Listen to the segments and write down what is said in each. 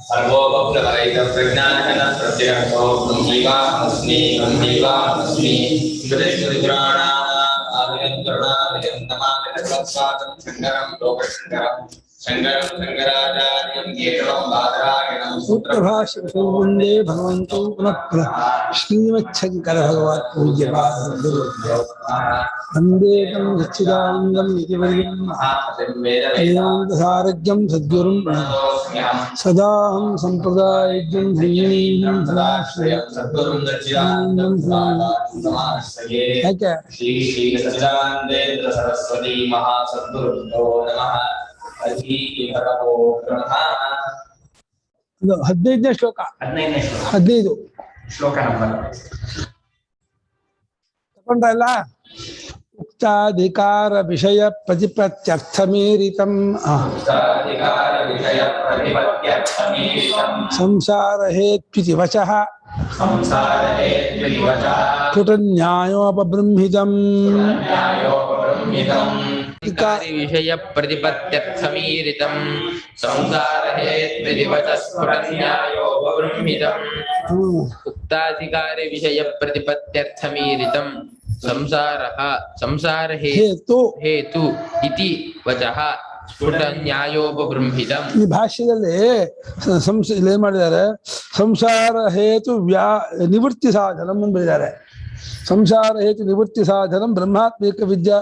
सर्वोपप्रज्ञानघन प्रत्यक्षो ब्रह्मैवाहमस्मि ब्रह्मैवाहमस्मि स्मृतिस्मृतिपुराणानामालयं नमामि शङ्करं लोकशङ्करं शङ्करं शङ्कराचार्यं केशवं बादरायणं सूत्रभाष्यं वन्दे भगवन्तौ पुनः पुनः श्रीमच्छङ्कर भगवत्पूज्यपादं वन्दे तं सच्चिदानन्दं यतिवर्यं वेदान्तसारज्ञं सद्गुरुं सदाहं सम्प्रदायज्ञं धन्यनीं सदाश्रयं सद्गुरुं सच्चिदानन्दं नमस्ते श्री श्री सच्चिदानंदेन्द्र सरस्वती महासद्गुरुभ्यो नमः। हरि हरवो ब्रह्म 15ನೇ ಶ್ಲೋಕ 15 ಶ್ಲೋಕ ನಂಬರ್ ತಗೊಂಡ್ರಲ್ಲ ಉಕ್ತಾಧಿಕಾರ ವಿಷಯ ಪ್ರತಿಪತ್ಯರ್ಥಮೀರಿತಂ ಸಂಸಾರ ಹೇತ್ವಿತಿ ವಚಃ ಸ್ಫುಟನ್ಯಾಯೋಪಬೃಂಹಿತಂ विषय प्रतिपत्त्यर्थमीरितं संसार हेत्विति वचः स्फुटन्यायोपबृंहितम् उक्ताधिकारी विषय प्रतिपत्त्यर्थमीरितं संसार हेतु इति वचः ಸ್ಫುಟನ್ಯಾಯೋಪಬೃಂಹಿತಂ. ಈ ಭಾಷ್ಯದಲ್ಲಿ ಏನ್ ಮಾಡಿದ್ದಾರೆ, ಸಂಸಾರ ಹೇತು ನಿವೃತ್ತಿ ಸಾಧನಂ ಅಂತ ಬರೆದಿದ್ದಾರೆ. ಸಂಸಾರ ಹೇತು ನಿವೃತ್ತಿ ಸಾಧನಂ ಬ್ರಹ್ಮಾತ್ಮಿಕತ್ವ ವಿದ್ಯಾ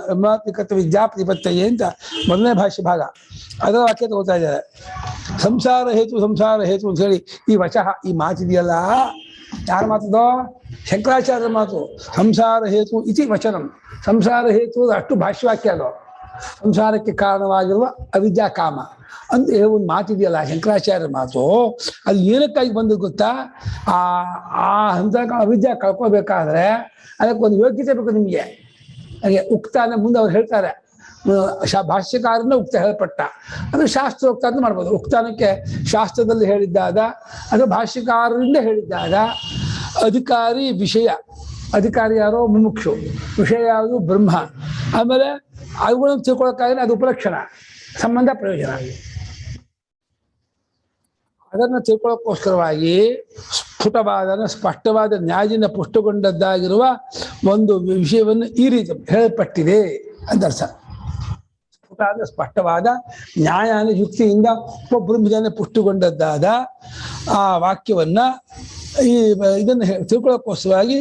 ಪ್ರತಿಪತ್ತಯೇ ಅಂತ ಮೊದಲನೇ ಭಾಷ್ಯ ಭಾಗ, ಅದರ ವಾಕ್ಯ ತಗೋತಾ ಇದ್ದಾರೆ. ಸಂಸಾರ ಹೇತು ಅಂತ ಹೇಳಿ ಈ ವಚಃ ಈ ಮಾತಿದೆಯಲ್ಲ, ಯಾರ ಮಾತದೋ? ಶಂಕರಾಚಾರ್ಯರ ಮಾತು. ಸಂಸಾರ ಹೇತು ಇತಿ ವಚನಂ, ಸಂಸಾರ ಹೇತು ಅಷ್ಟು ಭಾಷ್ಯವಾಕ್ಯ ಅದು. ಸಂಸಾರಕ್ಕೆ ಕಾರಣವಾಗಿರುವ ಅವಿದ್ಯಾ ಕಾಮ ಅಂತ ಒಂದು ಮಾತಿದೆಯಲ್ಲ ಶಂಕರಾಚಾರ್ಯರ ಮಾತು, ಅದು ಏನಕ್ಕಾಗಿ ಬಂದು ಗೊತ್ತಾ? ಆ ಹಂತ ಅವಿದ್ಯಾ ಕಳ್ಕೋಬೇಕಾದ್ರೆ ಅದಕ್ಕೆ ಒಂದು ಯೋಗ್ಯತೆ ಬೇಕು ನಿಮಗೆ. ಹಾಗೆ ಉಕ್ತಾನ ಮುಂದೆ ಅವ್ರು ಹೇಳ್ತಾರೆ, ಭಾಷ್ಯಕಾರನ ಉಕ್ತ ಹೇಳಪಟ್ಟ ಅದು ಶಾಸ್ತ್ರೋಕ್ತ ಅಂತ ಮಾಡ್ಬೋದು. ಉಕ್ತಾನಕ್ಕೆ ಶಾಸ್ತ್ರದಲ್ಲಿ ಹೇಳಿದ್ದಾದ ಅದು ಭಾಷ್ಯಕಾರರಿಂದ ಹೇಳಿದ್ದಾದ. ಅಧಿಕಾರಿ ವಿಷಯ, ಅಧಿಕಾರಿ ಯಾರೋ ಮುಮುಕ್ಷು, ವಿಷಯ ಯಾವುದು ಬ್ರಹ್ಮ. ಆಮೇಲೆ ಅವುಗಳನ್ನು ತಿಳ್ಕೊಳಕ್ಕಾಗಿ ಅದು ಉಪಲಕ್ಷಣ, ಸಂಬಂಧ, ಪ್ರಯೋಜನ. ಅದನ್ನು ತಿಳ್ಕೊಳ್ಳೋಕ್ಕೋಸ್ಕರವಾಗಿ ಸ್ಪಷ್ಟವಾದ ನ್ಯಾಯದಿಂದ ಪುಷ್ಟಗೊಂಡದ್ದಾಗಿರುವ ಒಂದು ವಿಷಯವನ್ನು ಈ ರೀತಿ ಹೇಳಲ್ಪಟ್ಟಿದೆ ಅಂತ ಅರ್ಥ. ಸ್ಪಷ್ಟವಾದ ನ್ಯಾಯ ಯುಕ್ತಿಯಿಂದ ಉಪಬೃಂಹಿತನ ಪುಷ್ಟಗೊಂಡದ್ದಾದ ಆ ವಾಕ್ಯವನ್ನ ಇದನ್ನು ತಿಳ್ಕೊಳ್ಳೋಕ್ಕೋಸ್ಕರವಾಗಿ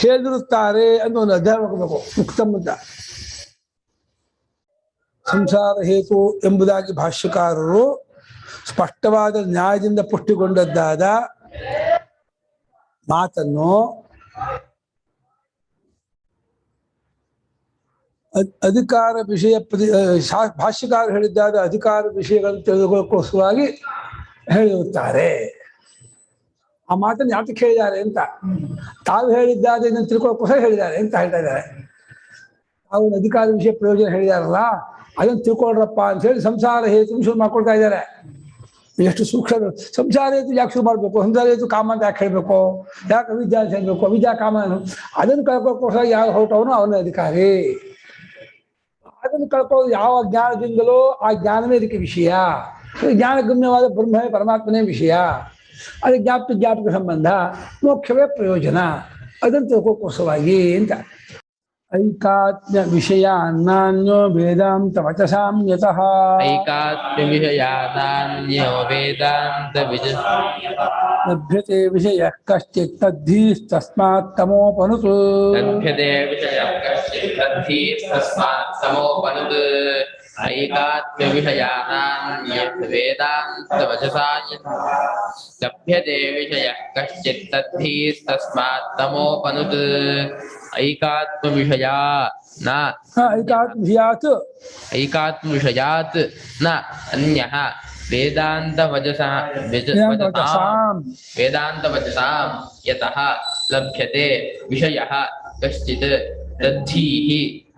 ಹೇಳಿರುತ್ತಾರೆ ಅಂತ ಒಂದು ಅಧ್ಯಾಯ ಮಾಡಬೇಕು. ಉಕ್ತಂ ಅಂತ ಸಂಸಾರ ಹೇತು ಎಂಬುದಾಗಿ ಭಾಷ್ಯಕಾರರು ಸ್ಪಷ್ಟವಾದ ನ್ಯಾಯದಿಂದ ಪುಷ್ಟಿಗೊಂಡದ್ದಾದ ಮಾತನ್ನು ಅಧಿಕಾರ ವಿಷಯ ಭಾಷ್ಯಕಾರ ಹೇಳಿದ್ದಾದ ಅಧಿಕಾರ ವಿಷಯಗಳನ್ನು ತಿಳಿದುಕೊಳ್ಳೋಕ್ಕೋಸ್ಕರವಾಗಿ ಹೇಳಿರುತ್ತಾರೆ. ಆ ಮಾತನ್ನು ಯಾತಕ್ಕೆ ಹೇಳಿದ್ದಾರೆ ಅಂತ, ತಾವು ಹೇಳಿದ್ದಾದ ಇದನ್ನು ತಿಳ್ಕೊಳ್ಳೋಕ್ಕೋಸ್ಕರ ಹೇಳಿದ್ದಾರೆ ಅಂತ ಹೇಳ್ತಾ ಇದ್ದಾರೆ. ತಾವು ಅಧಿಕಾರ ವಿಷಯ ಪ್ರಯೋಜನ ಹೇಳಿದಾರಲ್ಲ, ಅದನ್ನು ತಿಳ್ಕೊಳ್ರಪ್ಪ ಅಂತ ಹೇಳಿ ಸಂಸಾರ ಹೇತು ಶುರು ಮಾಡ್ಕೊಳ್ತಾ ಇದ್ದಾರೆ. ಎಷ್ಟು ಸೂಕ್ಷ್ಮ! ಸಂಸಾರ ಹೇತು ಯಾಕೆ ಶುರು ಮಾಡ್ಬೇಕು? ಸಂಸಾರ ಹೇತು ಕಾಮ ಅಂತ ಯಾಕೆ ಹೇಳ್ಬೇಕು? ಯಾಕೆ ಅವಿದ್ಯಾ ಅಂತ ಹೇಳ್ಬೇಕು? ಅವಿದ್ಯಾ ಕಾಮ ಅದನ್ನು ಕಳ್ಕೋಕ್ಕೋಸ್ಕರ ಯಾರು ಹೊರಟವನು ಅವನ ಅಧಿಕಾರಿ. ಅದನ್ನು ಕಳ್ಕೊಳ್ಳೋದು ಯಾವ ಜ್ಞಾನದಿಂದಲೋ ಆ ಜ್ಞಾನವೇ ಇದಕ್ಕೆ ವಿಷಯ. ಜ್ಞಾನಗಮ್ಯವಾದ ಬ್ರಹ್ಮವೇ ಪರಮಾತ್ಮನೇ ವಿಷಯ. ಅದಕ್ಕೆ ಜ್ಞಾಪಕ ಸಂಬಂಧ, ಮೋಕ್ಷವೇ ಪ್ರಯೋಜನ. ಅದನ್ನು ತಿಳ್ಕೋಕ್ಕೋಸ್ಕರವಾಗಿ ಅಂತ. ಐಕಾತ್ಮ್ಯ ವಿಷಯ ಅನಾನ್ಯೋ ವೇದಾಂತ ವಚಸಾಂ ಯತಃ ಐಕಾತ್ಮ್ಯ ವಿಷಯಾನಾನ್ಯೋ ವೇದಾಂತ ಲಭ್ಯತೆ ವಿಷಯ ಕಶ್ಚಿತ್ ತದ್ಧೀಸ್ತಸ್ಮಾತ್ ತಮೋಪನುತು ಲಭ್ಯತೆ ವಿಷಯ ಕಶ್ಚಿತ್ ತದ್ಧೀಸ್ತಸ್ಮಾತ್ ತಮೋಪನುತು ಐಕಾತ್ಮ್ಯ ವಿಷಯಾನಾನ್ಯ ವೇದಾಂತ ವಚಸಾಂ ಲಭ್ಯತೆ ವಿಷಯ ಕಶ್ಚಿತ್ ತದ್ಧೀಸ್ತಸ್ಮಾತ್ ತಮೋಪನುತು ಐಕಾತ್ಮ ವಿಷಯ ನ ಐಕಾತ್ಮ ವಿಷಯಾತ್ ನ ಅನ್ಯಃ ವೇದಾಂತ ವಚಸಾಂ ಯತಃ ಲಭ್ಯತೆ ವಿಷಯಃ ಕಶ್ಚಿತ್ ತದ್ಧೀಃ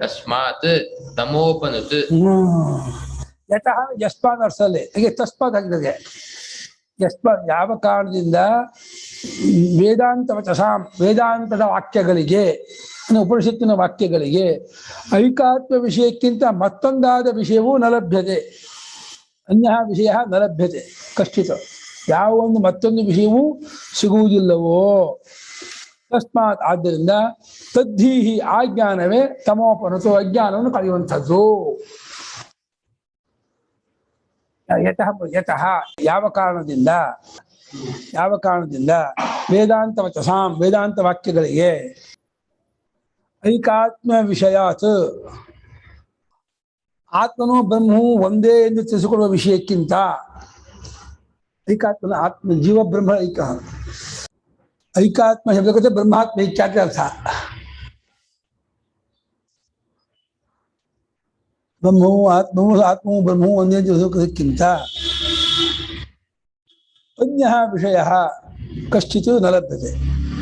ತಸ್ಮಾತ್ ತಮೋಪನುತ್. ಯತಃ ಯಸ್ಮಾತ್ ಅರ್ಥದಲ್ಲಿ ಹೀಗೆ ತಸ್ಮಾತ್ ಆಗಿದೆ. ಯಸ್ಮಾತ್ ಯಾವ ಕಾರಣದಿಂದ ವೇದಾಂತ ವಚಸಾಂ ವೇದಾಂತದ ವಾಕ್ಯಗಳಿಗೆ, ಉಪನಿಷತ್ತಿನ ವಾಕ್ಯಗಳಿಗೆ ಐಕಾತ್ಮ ವಿಷಯಕ್ಕಿಂತ ಮತ್ತೊಂದಾದ ವಿಷಯವೂ ನ ಲಭ್ಯತೆ. ಅನ್ಯ ವಿಷಯ ನ ಲಭ್ಯತೆ ಕಶ್ಚಿತ್. ಯಾವ ಒಂದು ಮತ್ತೊಂದು ವಿಷಯವೂ ಸಿಗುವುದಿಲ್ಲವೋ. ತಸ್ಮಾತ್ ಆದ್ದರಿಂದ ತದ್ಧೀಹಿ ಆ ಜ್ಞಾನವೇ ತಮೋಪನತು ಅಜ್ಞಾನವನ್ನು ಕಳೆಯುವಂಥದ್ದು. ಯತಃ ಯಾವ ಕಾರಣದಿಂದ ವೇದಾಂತ ವಚಸಾಂ ವೇದಾಂತ ವಾಕ್ಯಗಳಿಗೆ ಐಕಾತ್ಮ ವಿಷಯಾತ್ ಆತ್ಮನು ಬ್ರಹ್ಮವು ಒಂದೇ ಎಂದು ತಿಳಿಸಿಕೊಳ್ಳುವ ವಿಷಯಕ್ಕಿಂತ ಐಕಾತ್ಮನ ಆತ್ಮ ಜೀವ ಬ್ರಹ್ಮ ಐಕಾತ್ಮ ಶಬ್ದಕ್ಕೆ ಬ್ರಹ್ಮಾತ್ಮ ಐಕ್ಯಾತ್ಮ ಅರ್ಥ. ಆತ್ಮವು ಬ್ರಹ್ಮವು ಒಂದೇ ತಿಳಿಸೋದಕ್ಕಿಂತ ಅನ್ಯ ವಿಷಯ ಕಶ್ಚಿತ್ ನ ಲಭ್ಯತೆ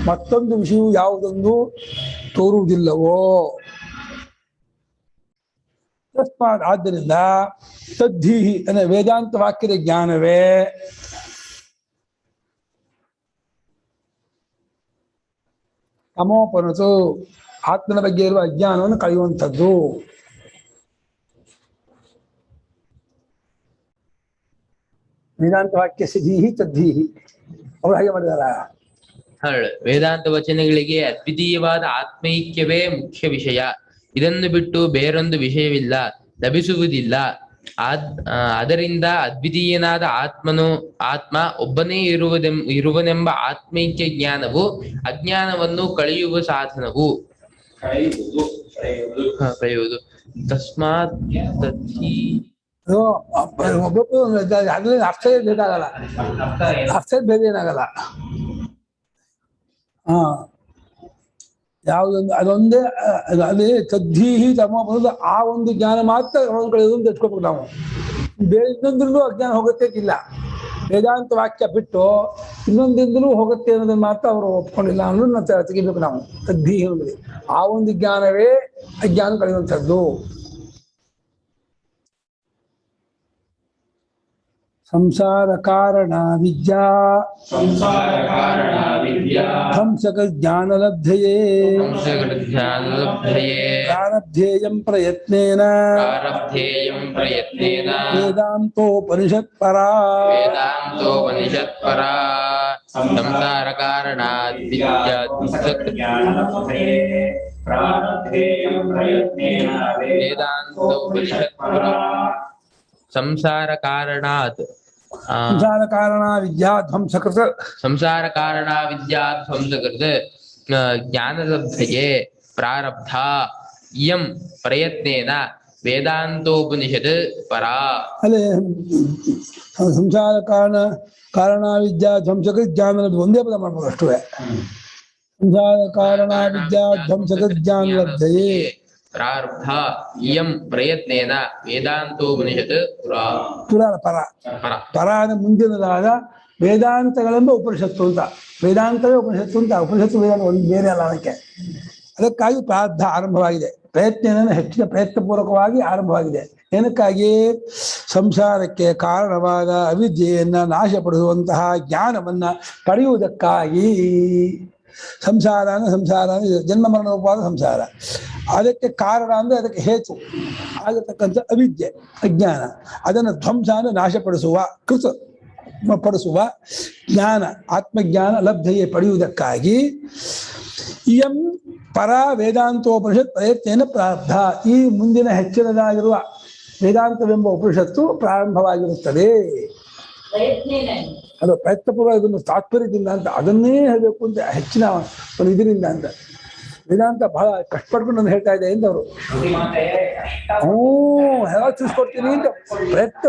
ಮತ್ತೊಂದು ವಿಷಯವು ಯಾವುದೊಂದು ತೋರುವುದಿಲ್ಲವೋ. ತಸ್ಮಾತ್ ಆದ್ದರಿಂದ ತದ್ಧೀಹಿ ಅಂದರೆ ವೇದಾಂತ ವಾಕ್ಯದ ಜ್ಞಾನವೇ ತಮೋಪನತು ಆತ್ಮನ ಬಗ್ಗೆ ಇರುವ ಅಜ್ಞಾನವನ್ನು ಕಳೆಯುವಂಥದ್ದು. ವೇದಾಂತ ವಾಕ್ಯ ಸಿಧೀಹಿ ತದ್ಧೀಹಿ ಅವ್ರು ಹಾಗೆ ಮಾಡಿದಾರ. ವೇದಾಂತ ವಚನಗಳಿಗೆ ಅದ್ವಿತೀಯವಾದ ಆತ್ಮೈಕ್ಯವೇ ಮುಖ್ಯ ವಿಷಯ. ಇದನ್ನು ಬಿಟ್ಟು ಬೇರೊಂದು ವಿಷಯವಿಲ್ಲ, ಲಭಿಸುವುದಿಲ್ಲ. ಅದರಿಂದ ಅದ್ವಿತೀಯನಾದ ಆತ್ಮ ಒಬ್ಬನೇ ಇರುವನೆಂಬ ಆತ್ಮೈಕ್ಯ ಜ್ಞಾನವು ಅಜ್ಞಾನವನ್ನು ಕಳೆಯುವ ಸಾಧನವು. ಕಳೆಯುವುದು. ತಸ್ಮಾತ್ ಅದ್ರಲ್ಲಿ ಅರ್ಥ ಬೇಕಾಗಲ್ಲ, ಅರ್ಥ ಬೇರೆ ಏನಾಗಲ್ಲ. ಯಾವುದೊಂದು ಅದೊಂದೇ ಅದೇ ತದ್ಧೀಹಿ ತಮ್ಮ ಬರೋದು ಆ ಒಂದು ಜ್ಞಾನ ಮಾತ್ರ ಅವನು ಕಳೆಯೋದು ಅಂತ ಇಟ್ಕೋಬೇಕು ನಾವು. ಬೇರೆ ಇನ್ನೊಂದ್ರೂ ಅಜ್ಞಾನ ಹೋಗುತ್ತೆ ಇಲ್ಲ. ವೇದಾಂತ ವಾಕ್ಯ ಬಿಟ್ಟು ಇನ್ನೊಂದಿಂದಲೂ ಹೋಗುತ್ತೆ ಅನ್ನೋದನ್ನ ಮಾತ್ರ ಅವರು ಒಪ್ಕೊಂಡಿಲ್ಲ ಅನ್ನೋದನ್ನ ತೆಗಿಬೇಕು ನಾವು. ತದ್ಧೀಹಿ ಅನ್ನೋದು ಆ ಒಂದು ಜ್ಞಾನವೇ ಅಜ್ಞಾನ ಕಳೆಯುವಂಥದ್ದು. ಸಂಸಾರ ಕಾರಣ ವಿದ್ಯಾ ಧ್ವಂಸಕ ಜ್ಞಾನಲಬ್ಧಯೇ ಪ್ರಾರಬ್ಧೇಯಂ ಪ್ರಯತ್ನೇನ ವೇದಾಂತೋಪನಿಷತ್ ಪರಾ. ಸಂಸಾರ ಕಾರಣ ವೇದಾಂತೋಪನಿಷತ್ ಪರಾ. ಸಂಸಾರ ಕಾರಣಾತ್ ವಿದ್ಯಾ ಧ್ವಂಸಕೃತ ಜ್ಞಾನಲಬ್ಧಯೇ ಪ್ರಾರಬ್ಧ ಇಯಂ ಪ್ರಯತ್ನೇನ ವೇದಾಂತೋಪನಿಷತ್ ಪರಾ. ಅಲ್ಲೇ ಸಂಸಾರ ಕಾರಣ ವಿದ್ಯಾ ಧ್ವಂಸಕೃತ ಜ್ಞಾನಲಬ್ಧ ಒಂದೇ ಪದ ಮಾಡ್ಬೋದು ಅಷ್ಟೇ. ಸಂಸಾರ ಕಾರಣ ವಿದ್ಯಾ ಧ್ವಂಸಕೃತ ಜ್ಞಾನಲಬ್ಧಯೇ ಪ್ರಾರಬ್ಧ ಇಯಂ ಪ್ರಯತ್ನೇನ ವೇದಾಂತೋಪನಿಷತ್ ಪರ ಪರ ಅಂದ್ರೆ ಮುಂದಿನದಾದ ವೇದಾಂತಗಳೆಂಬ ಉಪನಿಷತ್ತು ಅಂತ. ವೇದಾಂತವೇ ಉಪನಿಷತ್ತು ಅಂತ. ಉಪನಿಷತ್ತು ವೇದಾಂತ ಒಂದು ಬೇರೆ ಅಲ್ಲ. ಅದಕ್ಕಾಗಿ ಪ್ರಾರಬ್ಧ ಆರಂಭವಾಗಿದೆ. ಪ್ರಯತ್ನ ಹೆಚ್ಚಿನ ಪ್ರಯತ್ನಪೂರ್ವಕವಾಗಿ ಆರಂಭವಾಗಿದೆ. ಏನಕ್ಕಾಗಿ? ಸಂಸಾರಕ್ಕೆ ಕಾರಣವಾದ ಅವಿದ್ಯೆಯನ್ನ ನಾಶಪಡಿಸುವಂತಹ ಜ್ಞಾನವನ್ನ ಪಡೆಯುವುದಕ್ಕಾಗಿ. ಸಂಸಾರ ಅಂದ್ರೆ ಜನ್ಮ ಮರಣೋಪಾದ ಸಂಸಾರ. ಅದಕ್ಕೆ ಕಾರಣ ಅಂದ್ರೆ ಅದಕ್ಕೆ ಹೇತು ಆಗತಕ್ಕಂಥ ಅವಿದ್ಯೆ ಅಜ್ಞಾನ. ಅದನ್ನು ಧ್ವಂಸ ಅಂದ್ರೆ ನಾಶಪಡಿಸುವ ಪಡಿಸುವ ಜ್ಞಾನ ಆತ್ಮಜ್ಞಾನ ಲಬ್ಧೆಯೇ ಪಡೆಯುವುದಕ್ಕಾಗಿ ಇಯಂ ಪರ ವೇದಾಂತೋಪನಿಷತ್ ಪ್ರಯತ್ನೇನ ಪ್ರಾರಬ್ಧ. ಈ ಮುಂದಿನ ಹೆಚ್ಚಿನದಾಗಿರುವ ವೇದಾಂತವೆಂಬ ಉಪನಿಷತ್ತು ಪ್ರಾರಂಭವಾಗಿರುತ್ತದೆ. ಅದು ಪ್ರಯತ್ನಪೂರ್ವ ಇದನ್ನು ತಾತ್ಪರ್ಯದಿಂದ ಅಂತ ಅದನ್ನೇ ಹೇಳಬೇಕು ಅಂತ ಹೆಚ್ಚಿನ ಒಂದು ಇದರಿಂದ ಅಂತ. ವೇದಾಂತ ಬಹಳ ಕಷ್ಟಪಡ್ಕೊಂಡು ನಾನು ಹೇಳ್ತಾ ಇದೆ ಅಂತ ಅವರು ಹೇಳ ತಿಳಿಸ್ಕೊಡ್ತೀನಿ ಅಂತ ಪ್ರಯತ್ನ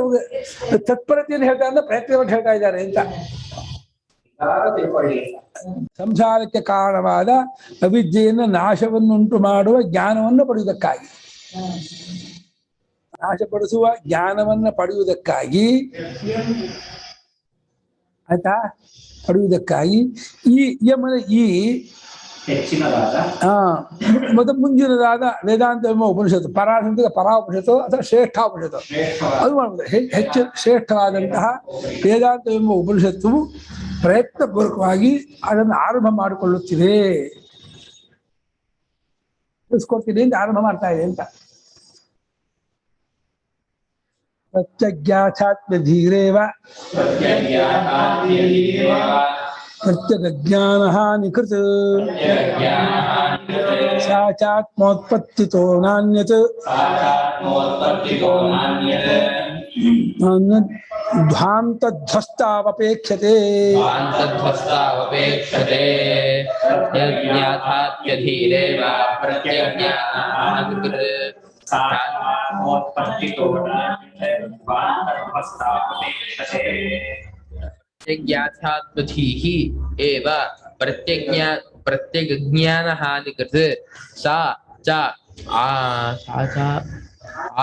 ತತ್ಪರತೆಯನ್ನು ಹೇಳ್ತಾ ಅಂದ್ರೆ ಪ್ರಯತ್ನ ಹೇಳ್ತಾ ಇದ್ದಾರೆ ಅಂತ. ಸಂಸಾರಕ್ಕೆ ಕಾರಣವಾದ ಅವಿದ್ಯೆಯನ್ನು ನಾಶವನ್ನುಂಟು ಮಾಡುವ ಜ್ಞಾನವನ್ನು ಪಡೆಯುವುದಕ್ಕಾಗಿ, ನಾಶಪಡಿಸುವ ಜ್ಞಾನವನ್ನು ಪಡೆಯುವುದಕ್ಕಾಗಿ ಆಯ್ತಾ, ಪಡೆಯುವುದಕ್ಕಾಗಿ ಈ ಯಮನ ಈ ಮುಂದಿನದಾದ ವೇದಾಂತವೆಂಬ ಉಪನಿಷತ್ತು ಪರಾ ಉಪನಿಷತ್ತು ಅಥವಾ ಶ್ರೇಷ್ಠೋಪನಿಷತ್ತು ಅದು ಮಾಡ್ಬೋದು. ಹೆಚ್ಚು ಶ್ರೇಷ್ಠವಾದಂತಹ ವೇದಾಂತವೆಂಬ ಉಪನಿಷತ್ತು ಪ್ರಯತ್ನಪೂರ್ವಕವಾಗಿ ಅದನ್ನು ಆರಂಭ ಮಾಡಿಕೊಳ್ಳುತ್ತಿದೆ, ತಿಳಿಸ್ಕೊಡ್ತೀನಿ ಅಂತ ಆರಂಭ ಮಾಡ್ತಾ ಇದೆ ಅಂತ. ಪ್ರತ್ಯಜ್ಞಾಚಾತ್ಮ್ಯಧೀರೇವ ಪ್ರತ್ಯಗಜ್ಞಾನಹಾನಿಕೃತ್ ಸಾಚಾತ್ಮೋತ್ಪತ್ತಿತೋ ನಾನ್ಯತ್ ಧ್ವಾಂತಧ್ವಸ್ತಾವಪೇಕ್ಷತೆ ध्वान्तध्वस्तावपेक्षते यज्ञाथात्यधीरेव प्रत्यज्ञानादिकृत् प्रत्यज्ञाथात्मधीः एव प्रत्यगज्ञानहानिकृत् सा च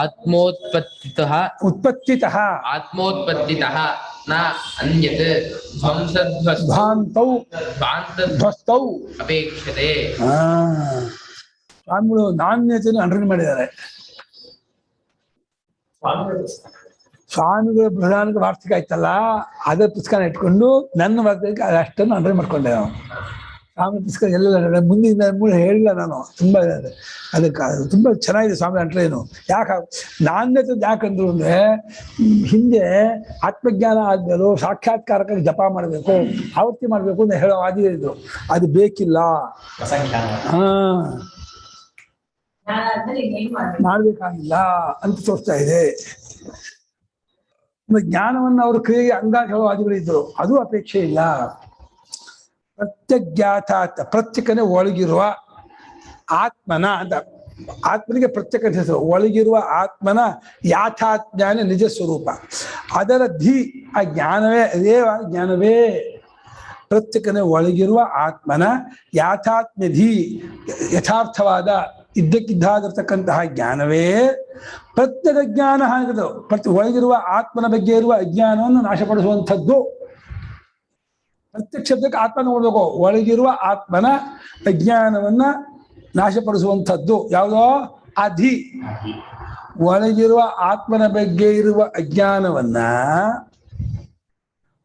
आत्मोत्पत्तितः न अन्यत् ಧ್ವಾಂತೌ ಧ್ವಸ್ತೌ ಅಪೇಕ್ಷತೆ. ಸ್ವಾಮಿಗಳು ನಾಣ್ಯತೆಯನ್ನು ಅಂಡರ್ಲೈನ್ ಮಾಡಿದ್ದಾರೆ. ಸ್ವಾಮಿಗಳ ಪ್ರಧಾನ ವಾರ್ಷಿಕ ಆಯ್ತಲ್ಲ, ಅದೇ ಪುಸ್ತಕನ ಇಟ್ಕೊಂಡು ನನ್ನ ವಾರ್ಷಿಕ ಅಷ್ಟನ್ನು ಅಂಡರ್ಲೈನ್ ಮಾಡ್ಕೊಂಡೆ ನಾವು. ಸ್ವಾಮಿ ಪುಸ್ತಕ ಎಲ್ಲ ಮುಂದಿನ ಹೇಳಿಲ್ಲ ನಾನು, ತುಂಬಾ ಇದೆ ಅದಕ್ಕೆ. ತುಂಬಾ ಚೆನ್ನಾಗಿದೆ ಸ್ವಾಮಿ ಅಂಟ್ರೇನು. ಯಾಕೆ ನಾಣ್ಯತೆ ಯಾಕಂದ್ರು ಅಂದ್ರೆ, ಹಿಂದೆ ಆತ್ಮಜ್ಞಾನ ಆದ್ಮೇಲೆ ಸಾಕ್ಷಾತ್ಕಾರಕ್ಕೆ ಜಪ ಮಾಡಬೇಕು, ಆವೃತ್ತಿ ಮಾಡಬೇಕು ಅಂತ ಹೇಳೋ ಆದಿ ಇದ್ರು. ಅದು ಬೇಕಿಲ್ಲ, ಮಾಡ್ಬೇಕಾಗಿಲ್ಲ ಅಂತ ತೋರಿಸ್ತಾ ಇದೆ. ಜ್ಞಾನವನ್ನು ಅವರು ಕ್ರಿಯೆಗೆ ಅಂಗಾಂಶ ಹೇಳೋ ಆದಿಗಳಿದ್ರು, ಅದು ಅಪೇಕ್ಷೆ ಇಲ್ಲ. ಪ್ರತ್ಯಜ್ಞಾತಾತ್ ಪ್ರತ್ಯೇಕನೇ ಒಳಗಿರುವ ಆತ್ಮನ ಅಂತ, ಆತ್ಮನಿಗೆ ಪ್ರತ್ಯೇಕ ಹೆಸರು. ಒಳಗಿರುವ ಆತ್ಮನ ಯಾಥಾಜ್ಞಾನ ನಿಜ ಸ್ವರೂಪ, ಅದರ ಧಿ ಆ ಜ್ಞಾನವೇ, ರೇವ ಜ್ಞಾನವೇ. ಪ್ರತ್ಯೇಕನೇ ಒಳಗಿರುವ ಆತ್ಮನ ಯಾಥಾತ್ಮ್ಯ ಧಿ ಯಥಾರ್ಥವಾದ ಇದ್ದಕ್ಕಿದ್ದಾಗಿರ್ತಕ್ಕಂತಹ ಜ್ಞಾನವೇ ಪ್ರತ್ಯೇಕ ಜ್ಞಾನ ಹಾನಿಗಳು. ಒಳಗಿರುವ ಆತ್ಮನ ಬಗ್ಗೆ ಇರುವ ಅಜ್ಞಾನವನ್ನು ನಾಶಪಡಿಸುವಂಥದ್ದು. ಪ್ರತ್ಯಕ್ಷ ಶಬ್ದಕ್ಕೆ ಆತ್ಮ ನೋಡ್ಬೇಕು. ಒಳಗಿರುವ ಆತ್ಮನ ಅಜ್ಞಾನವನ್ನ ನಾಶಪಡಿಸುವಂಥದ್ದು ಯಾವುದೋ ಅಧಿ. ಒಳಗಿರುವ ಆತ್ಮನ ಬಗ್ಗೆ ಇರುವ ಅಜ್ಞಾನವನ್ನ,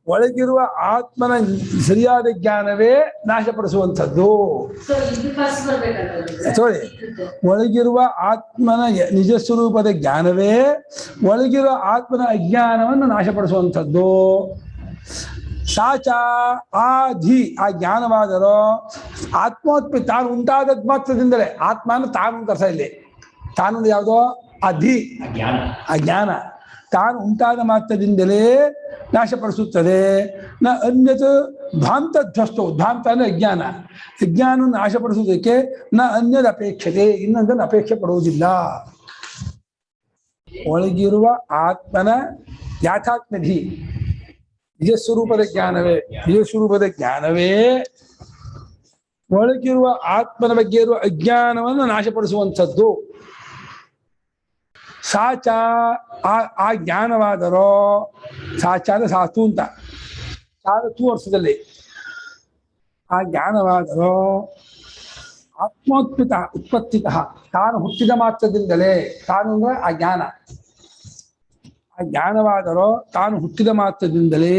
ಒಳಗಿರುವ ಆತ್ಮನ ಸರಿಯಾದ ಜ್ಞಾನವೇ ನಾಶಪಡಿಸುವಂಥದ್ದು. ನೋಡಿ, ಒಳಗಿರುವ ಆತ್ಮನ ನಿಜ ಸ್ವರೂಪದ ಜ್ಞಾನವೇ ಒಳಗಿರುವ ಆತ್ಮನ ಅಜ್ಞಾನವನ್ನು ನಾಶಪಡಿಸುವಂಥದ್ದು. ಸಾಚ ಆಧಿ ಆ ಜ್ಞಾನವಾದರೂ ಆತ್ಮೋತ್ಪತ್ತಿ ತಾನು ಉಂಟಾದದ್ ಮಾತ್ರದಿಂದಲೇ. ಆತ್ಮನ ತಾನು ಕರ್ಸ ಇಲ್ಲಿ, ತಾನು ಯಾವುದೋ ಅಧಿ ಅಜ್ಞಾನ ತಾನು ಉಂಟಾದ ಮಾತ್ರದಿಂದಲೇ ನಾಶಪಡಿಸುತ್ತದೆ. ನ ಅನ್ಯತ್ ಧ್ವಾಂತಧ್ವಸ್ತವು, ಧ್ವಾಂತ ಅಂದ್ರೆ ಅಜ್ಞಾನ, ಅಜ್ಞಾನವನ್ನು ನಾಶಪಡಿಸುವುದಕ್ಕೆ ನ ಅನ್ಯದ ಅಪೇಕ್ಷತೆ, ಇನ್ನೊಂದನ್ನು ಅಪೇಕ್ಷೆ ಪಡುವುದಿಲ್ಲ. ಒಳಗಿರುವ ಆತ್ಮನ ಯಾಥಾತ್ಮಧಿ ನಿಜ ಸ್ವರೂಪದ ಜ್ಞಾನವೇ, ನಿಜ ಸ್ವರೂಪದ ಜ್ಞಾನವೇ ಒಳಗಿರುವ ಆತ್ಮನ ಬಗ್ಗೆ ಇರುವ ಅಜ್ಞಾನವನ್ನು ನಾಶಪಡಿಸುವಂಥದ್ದು. ಸಾಚ ಆ ಜ್ಞಾನವಾದರೋ, ಸಾಚ ಅಂದ್ರೆ ಸಾತು ಅಂತ, ಸಾತು ವರ್ಷದಲ್ಲಿ ಆ ಜ್ಞಾನವಾದರೋ ಆತ್ಮೋತ್ಪಿತ ಉತ್ಪತ್ತಿತ ತಾನು ಹುಟ್ಟಿದ ಮಾತ್ರದಿಂದಲೇ. ತಾನು ಅಂದ್ರೆ ಆ ಜ್ಞಾನ, ಆ ಜ್ಞಾನವಾದರೋ ತಾನು ಹುಟ್ಟಿದ ಮಾತ್ರದಿಂದಲೇ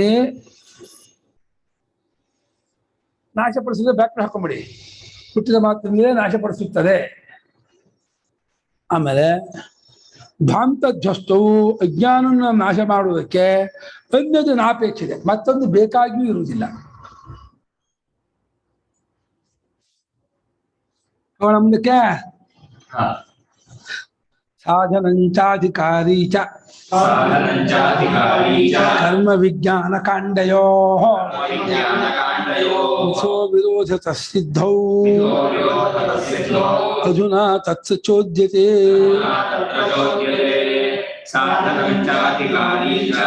ನಾಶಪಡಿಸಿದ್ರೆ ಬ್ಯಾಕ್ಟ್ ಹಾಕೊಂಬಿಡಿ. ಹುಟ್ಟಿದ ಮಾತ್ರದಿಂದಲೇ ನಾಶಪಡಿಸುತ್ತದೆ. ಆಮೇಲೆ ಧ್ವಾಂತಧ್ವಸ್ತವು ಅಜ್ಞಾನವನ್ನು ನಾಶ ಮಾಡುವುದಕ್ಕೆ ಅನ್ಯದ ನಾಪೇಕ್ಷಿದೆ, ಮತ್ತೊಂದು ಬೇಕಾಗಿಯೂ ಇರುವುದಿಲ್ಲ. ಮುಂದಕ್ಕೆ ಸಾಧನಂಚಾಧಿಕಾರಿ ಚ ಕರ್ಮ ವಿಜ್ಞಾನ ಕಾಂಡಯೋ ವಿರೋಧತ ಸಿದ್ಧೌ ಅಧುನಾ ತತ್ಸ ಚೋದ್ಯತೆ. ಸಾಧನಂ ಚ ಅಧಿಕಾರಿ ಚ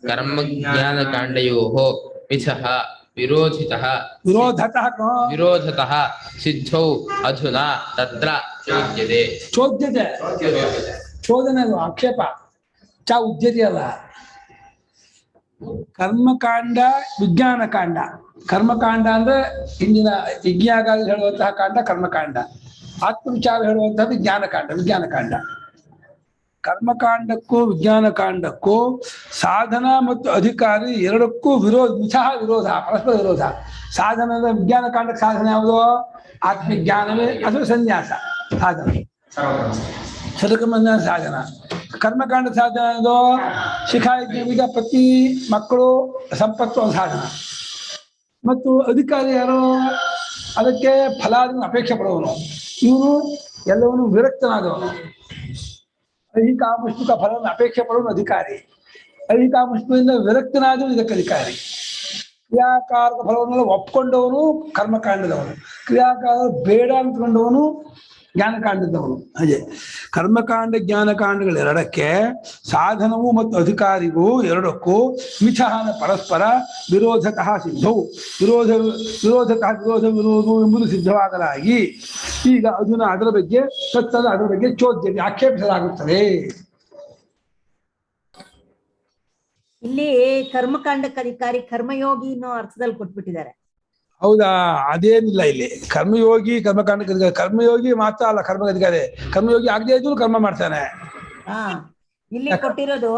ಕರ್ಮಜ್ಞಾನಕಾಂಡಯೋಃ ಮಿಥಃ ವಿರೋಧತಃ ಸಿದ್ಧೌ ಅಧುನಾ ತತ್ರ ಚೋದ್ಯತೆ. ಚೋದ್ಯತೆ ಚೋದನೆ ಆಕ್ಷೇಪ, ಚ ಉದ್ಯತೆ ಅಲ್ಲ. ಕರ್ಮಕಾಂಡ ವಿಜ್ಞಾನಕಾಂಡ. ಕರ್ಮಕಾಂಡ ಅಂದ್ರೆ ಹಿಂದಿನ ಯಜ್ಞಾಗ ಹೇಳುವಂತಹ ಕಾಂಡ ಕರ್ಮಕಾಂಡ, ಆತ್ಮವಿಚಾರ ಹೇಳುವಂತಹದ್ದು ಜ್ಞಾನಕಾಂಡ ವಿಜ್ಞಾನಕಾಂಡ. ಕರ್ಮಕಾಂಡಕ್ಕೂ ವಿಜ್ಞಾನ ಕಾಂಡಕ್ಕೂ ಸಾಧನ ಮತ್ತು ಅಧಿಕಾರಿ ಎರಡಕ್ಕೂ ಮಿಥಃ ವಿರೋಧ, ಪರಸ್ಪರ ವಿರೋಧ. ಸಾಧನದ ವಿಜ್ಞಾನ ಕಾಂಡಕ್ಕೆ ಸಾಧನ ಯಾವುದು? ಆತ್ಮಜ್ಞಾನವೇ ಅಥವಾ ಸನ್ಯಾಸ ಸಾಧನ, ಸರ್ವಕರ್ಮ ಸಾಧನ. ಕರ್ಮಕಾಂಡ ಸಾಧನ ಅದು ಶಿಖಾಯಜ್ಞ, ಪತಿ ಮಕ್ಕಳು ಸಂಪತ್ತು ಸಾಧನ. ಮತ್ತು ಅಧಿಕಾರಿ ಯಾರು? ಅದಕ್ಕೆ ಫಲಾದಿ ಅಪೇಕ್ಷೆ ಪಡುವವನು. ಇವನು ಎಲ್ಲವನ್ನೂ ವಿರಕ್ತನಾದವನು. ಐಹಿಕಾಮುಷ್ಟಿಕ ಫಲವನ್ನು ಅಪೇಕ್ಷೆ ಪಡುವನು ಅಧಿಕಾರಿ. ಐಹಿಕಾಮುಷ್ಟಿಯಿಂದ ವಿರಕ್ತನಾದವನು ಇದಕ್ಕೆ ಅಧಿಕಾರಿ. ಕ್ರಿಯಾಕಾರಕ ಫಲವನ್ನೆಲ್ಲ ಒಪ್ಕೊಂಡವನು ಕರ್ಮಕಾಂಡದವನು, ಕ್ರಿಯಾಕಾರ ಬೇಡ ಅಂದ್ಕೊಂಡವನು ಜ್ಞಾನಕಾಂಡದವನು. ಹಾಗೆ ಕರ್ಮಕಾಂಡ ಜ್ಞಾನಕಾಂಡಗಳೆರಡಕ್ಕೆ ಸಾಧನವು ಮತ್ತು ಅಧಿಕಾರಿಗೂ ಎರಡಕ್ಕೂ ಮಿಥಃ ಪರಸ್ಪರ ವಿರೋಧತಃ ಸಿದ್ಧವು. ವಿರೋಧತಃ ವಿರೋಧವು ಎಂಬುದು ಸಿದ್ಧವಾಗಲಾಗಿ ಈಗ ಅದನ್ನ ಅದರ ಬಗ್ಗೆ ಅದರ ಬಗ್ಗೆ ಚೋದ್ಯ ಆಕ್ಷೇಪಿಸಲಾಗುತ್ತದೆ. ಇಲ್ಲಿ ಕರ್ಮಕಾಂಡಕ್ಕೆ ಅಧಿಕಾರಿ ಕರ್ಮಯೋಗಿ ಅನ್ನೋ ಅರ್ಥದಲ್ಲಿ ಕೊಟ್ಬಿಟ್ಟಿದ್ದಾರೆ. ಹೌದಾ? ಅದೇನಿಲ್ಲ ಇಲ್ಲಿ. ಕರ್ಮಯೋಗಿ ಕರ್ಮಕಾಂಡಕ್ಕೆ ಕರ್ಮಯೋಗಿ ಮಾತ್ರ ಅಲ್ಲ ಕರ್ಮ ಅಧಿಕಾರಿ. ಕರ್ಮಯೋಗಿ ಆಗದೆ ಇದ್ರು ಕರ್ಮ ಮಾಡ್ತಾನೆ. ಇಲ್ಲಿ ಕೊಟ್ಟಿರೋದು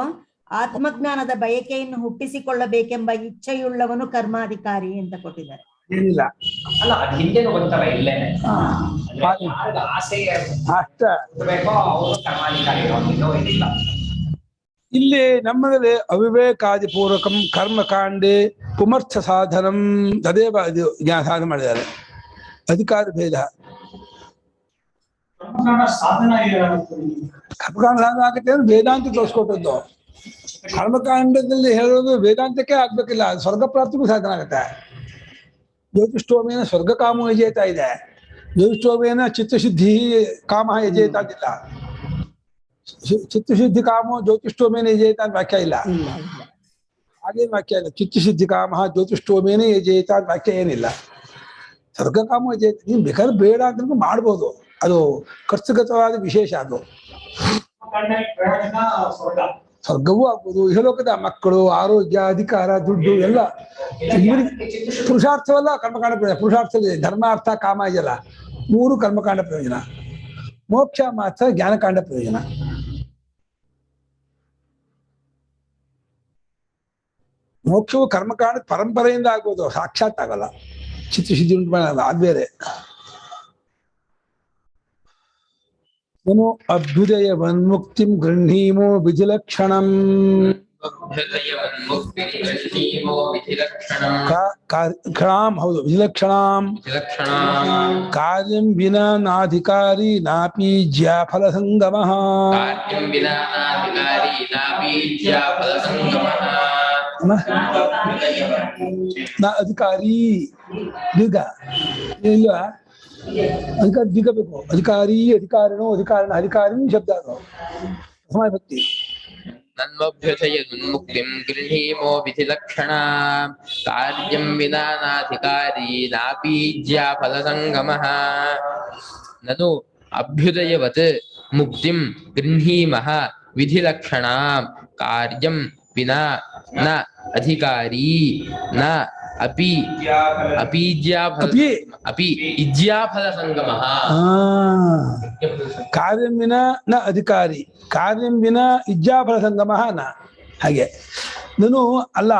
ಆತ್ಮಜ್ಞಾನದ ಬಯಕೆಯನ್ನು ಹುಟ್ಟಿಸಿಕೊಳ್ಳಬೇಕೆಂಬ ಇಚ್ಛೆಯುಳ್ಳವನು ಕರ್ಮಾಧಿಕಾರಿ ಅಂತ ಕೊಟ್ಟಿದ್ದಾರೆ. ಏನಿಲ್ಲ ಅಲ್ಲ, ಅದು ಹಿಂದೆನೂ ಗೊತ್ತಲ್ಲ, ಇಲ್ಲೇನೆ ಆಸೆ ಅಷ್ಟ ಅವರು ಕರ್ಮಾಧಿಕಾರಿ ಇದಿಲ್ಲ. ಇಲ್ಲಿ ನಮ್ಮಲ್ಲಿ ಅವಿವೇಕಾದಿಪೂರ್ವಕಂ ಕರ್ಮಕಾಂಡೆ ಪುಮರ್ಥ ಸಾಧನಂ ತದೇವ ಜ್ಞಾನ ಸಾಧನೆ ಮಾಡಿದ್ದಾರೆ. ಅಧಿಕಾರ ಭೇದ ಕರ್ಮಕಾಂಡ ಸಾಧನ ಆಗುತ್ತೆ ಅಂದ್ರೆ ವೇದಾಂತ ತೋರಿಸ್ಕೊಟ್ಟದ್ದು. ಕರ್ಮಕಾಂಡದಲ್ಲಿ ಹೇಳೋದು ವೇದಾಂತಕ್ಕೆ ಆಗ್ಬೇಕಿಲ್ಲ, ಸ್ವರ್ಗ ಪ್ರಾಪ್ತಿಗೂ ಸಾಧನ ಆಗುತ್ತೆ. ಜ್ಯೋತಿಷ್ಠೋಮೇನ ಸ್ವರ್ಗ ಕಾಮ ಯಜೇತ ಇದೆ, ಜ್ಯೋತಿಷ್ಠೋಮೇನ ಚಿತ್ತಶುದ್ಧಿ ಕಾಮ ಯಜೇತ ಅಂತಿಲ್ಲ. ಚಿತ್ತಶುದ್ಧಿ ಕಾಮೋ ಜ್ಯೋತಿಷ್ಠೋಮೇನೆ ಯಜೇತ ಅಂತ ವಾಕ್ಯ ಇಲ್ಲ. ಹಾಗೇನು ವಾಕ್ಯ ಇಲ್ಲ. ಚಿತ್ತಶುದ್ಧಿ ಕಾಮ ಜ್ಯೋತಿಷ್ಠೋಮೇನೆ ಯಜೇತ ಅಂತ ವಾಕ್ಯ ಏನಿಲ್ಲ. ಸ್ವರ್ಗ ಕಾಮ ಯಜೇತ ನೀನ್ ಬೇಕಾದ್ರೆ ಬೇಡ ಅಂತ ಮಾಡ್ಬೋದು, ಅದು ಖರ್ಚುಗತವಾದ ವಿಶೇಷ. ಅದು ಸ್ವರ್ಗವೂ ಆಗ್ಬೋದು, ಇಹಲೋಕದ ಮಕ್ಕಳು, ಆರೋಗ್ಯ, ಅಧಿಕಾರ, ದುಡ್ಡು ಎಲ್ಲ ಪುರುಷಾರ್ಥವಲ್ಲ ಕರ್ಮಕಾಂಡ ಪ್ರಯೋಜನ. ಪುರುಷಾರ್ಥದಲ್ಲಿ ಧರ್ಮ, ಅರ್ಥ, ಕಾಮ ಇದೆಯಲ್ಲ, ಮೂರು ಕರ್ಮಕಾಂಡ ಪ್ರಯೋಜನ. ಮೋಕ್ಷ ಮಾತ್ರ ಜ್ಞಾನಕಾಂಡ ಪ್ರಯೋಜನ. ಮೋಕ್ಷವು ಕರ್ಮಕಾಂಡ ಪರಂಪರೆಯಿಂದ ಆಗ್ಬೋದು, ಸಾಕ್ಷಾತ್ ಆಗಲ್ಲ. ಚಿತ್ತಶುದ್ಧಿ ಉಂಟು ಮಾಡಲ್ಲ, ಅದು ಬೇರೆ. ಏನು ಅಭ್ಯುದಯವನ್ಮುಕ್ತಿಂ ಗೃಹೀಮೋ ವಿಧಿಲಕ್ಷಣಂ ಹೌದು ವಿಧಿಲಕ್ಷಣಾಂ ಕಾರ್ಯಂ ವಿನಾ ನಾಧಿಕಾರಿ ನಾಪಿ ಜ್ಯಾಫಲ ಸಂಗಮಃ. ಅಧಿಕಾರಿ ದೀರ್ಘ ಇಲ್ವಾ? ಅಧಿಕಾರಿ ದೀರ್ಘ ಬೇಕು. ಅಧಿಕಾರಿ, ಅಧಿಕಾರಿಣೋ, ಅಧಿಕಾರಿಣ, ಅಧಿಕಾರಿಣಿ ಶಬ್ದ ಅದು ಸಮಯ ಭಕ್ತಿ. ನನ್ವಭ್ಯುದಯನ್ಮುಕ್ತಿಂ ಗೃಹೀಮೋ ವಿಧಿಲಕ್ಷಣ ಕಾರ್ಯಂ ವಿನಾ ನಾಧಿಕಾರಿ ನಾಪಿ ಜ್ಯಾಫಲ ಸಂಗಮಃ. ನನು ಅಭ್ಯುದಯವತ್ ಮುಕ್ತಿಂ ಗೃಹೀಮಃ ವಿಧಿಲಕ್ಷಣಾಂ ಕಾರ್ಯಂ ವಿನಾ ನ ಅಧಿಕಾರಿ ನ ಅಪಿ ಇಜ್ಯಾಫಲ ಸಂಗಮಃ. ಕಾರ್ಯಂ ವಿನಾ ನ ಅಧಿಕಾರಿ, ಕಾರ್ಯಂ ವಿನಾ ಇಜ್ಯಾಫಲ ಸಂಗಮಃ ನ. ಹಾಗೆ ನಾನು ಅಲ್ಲ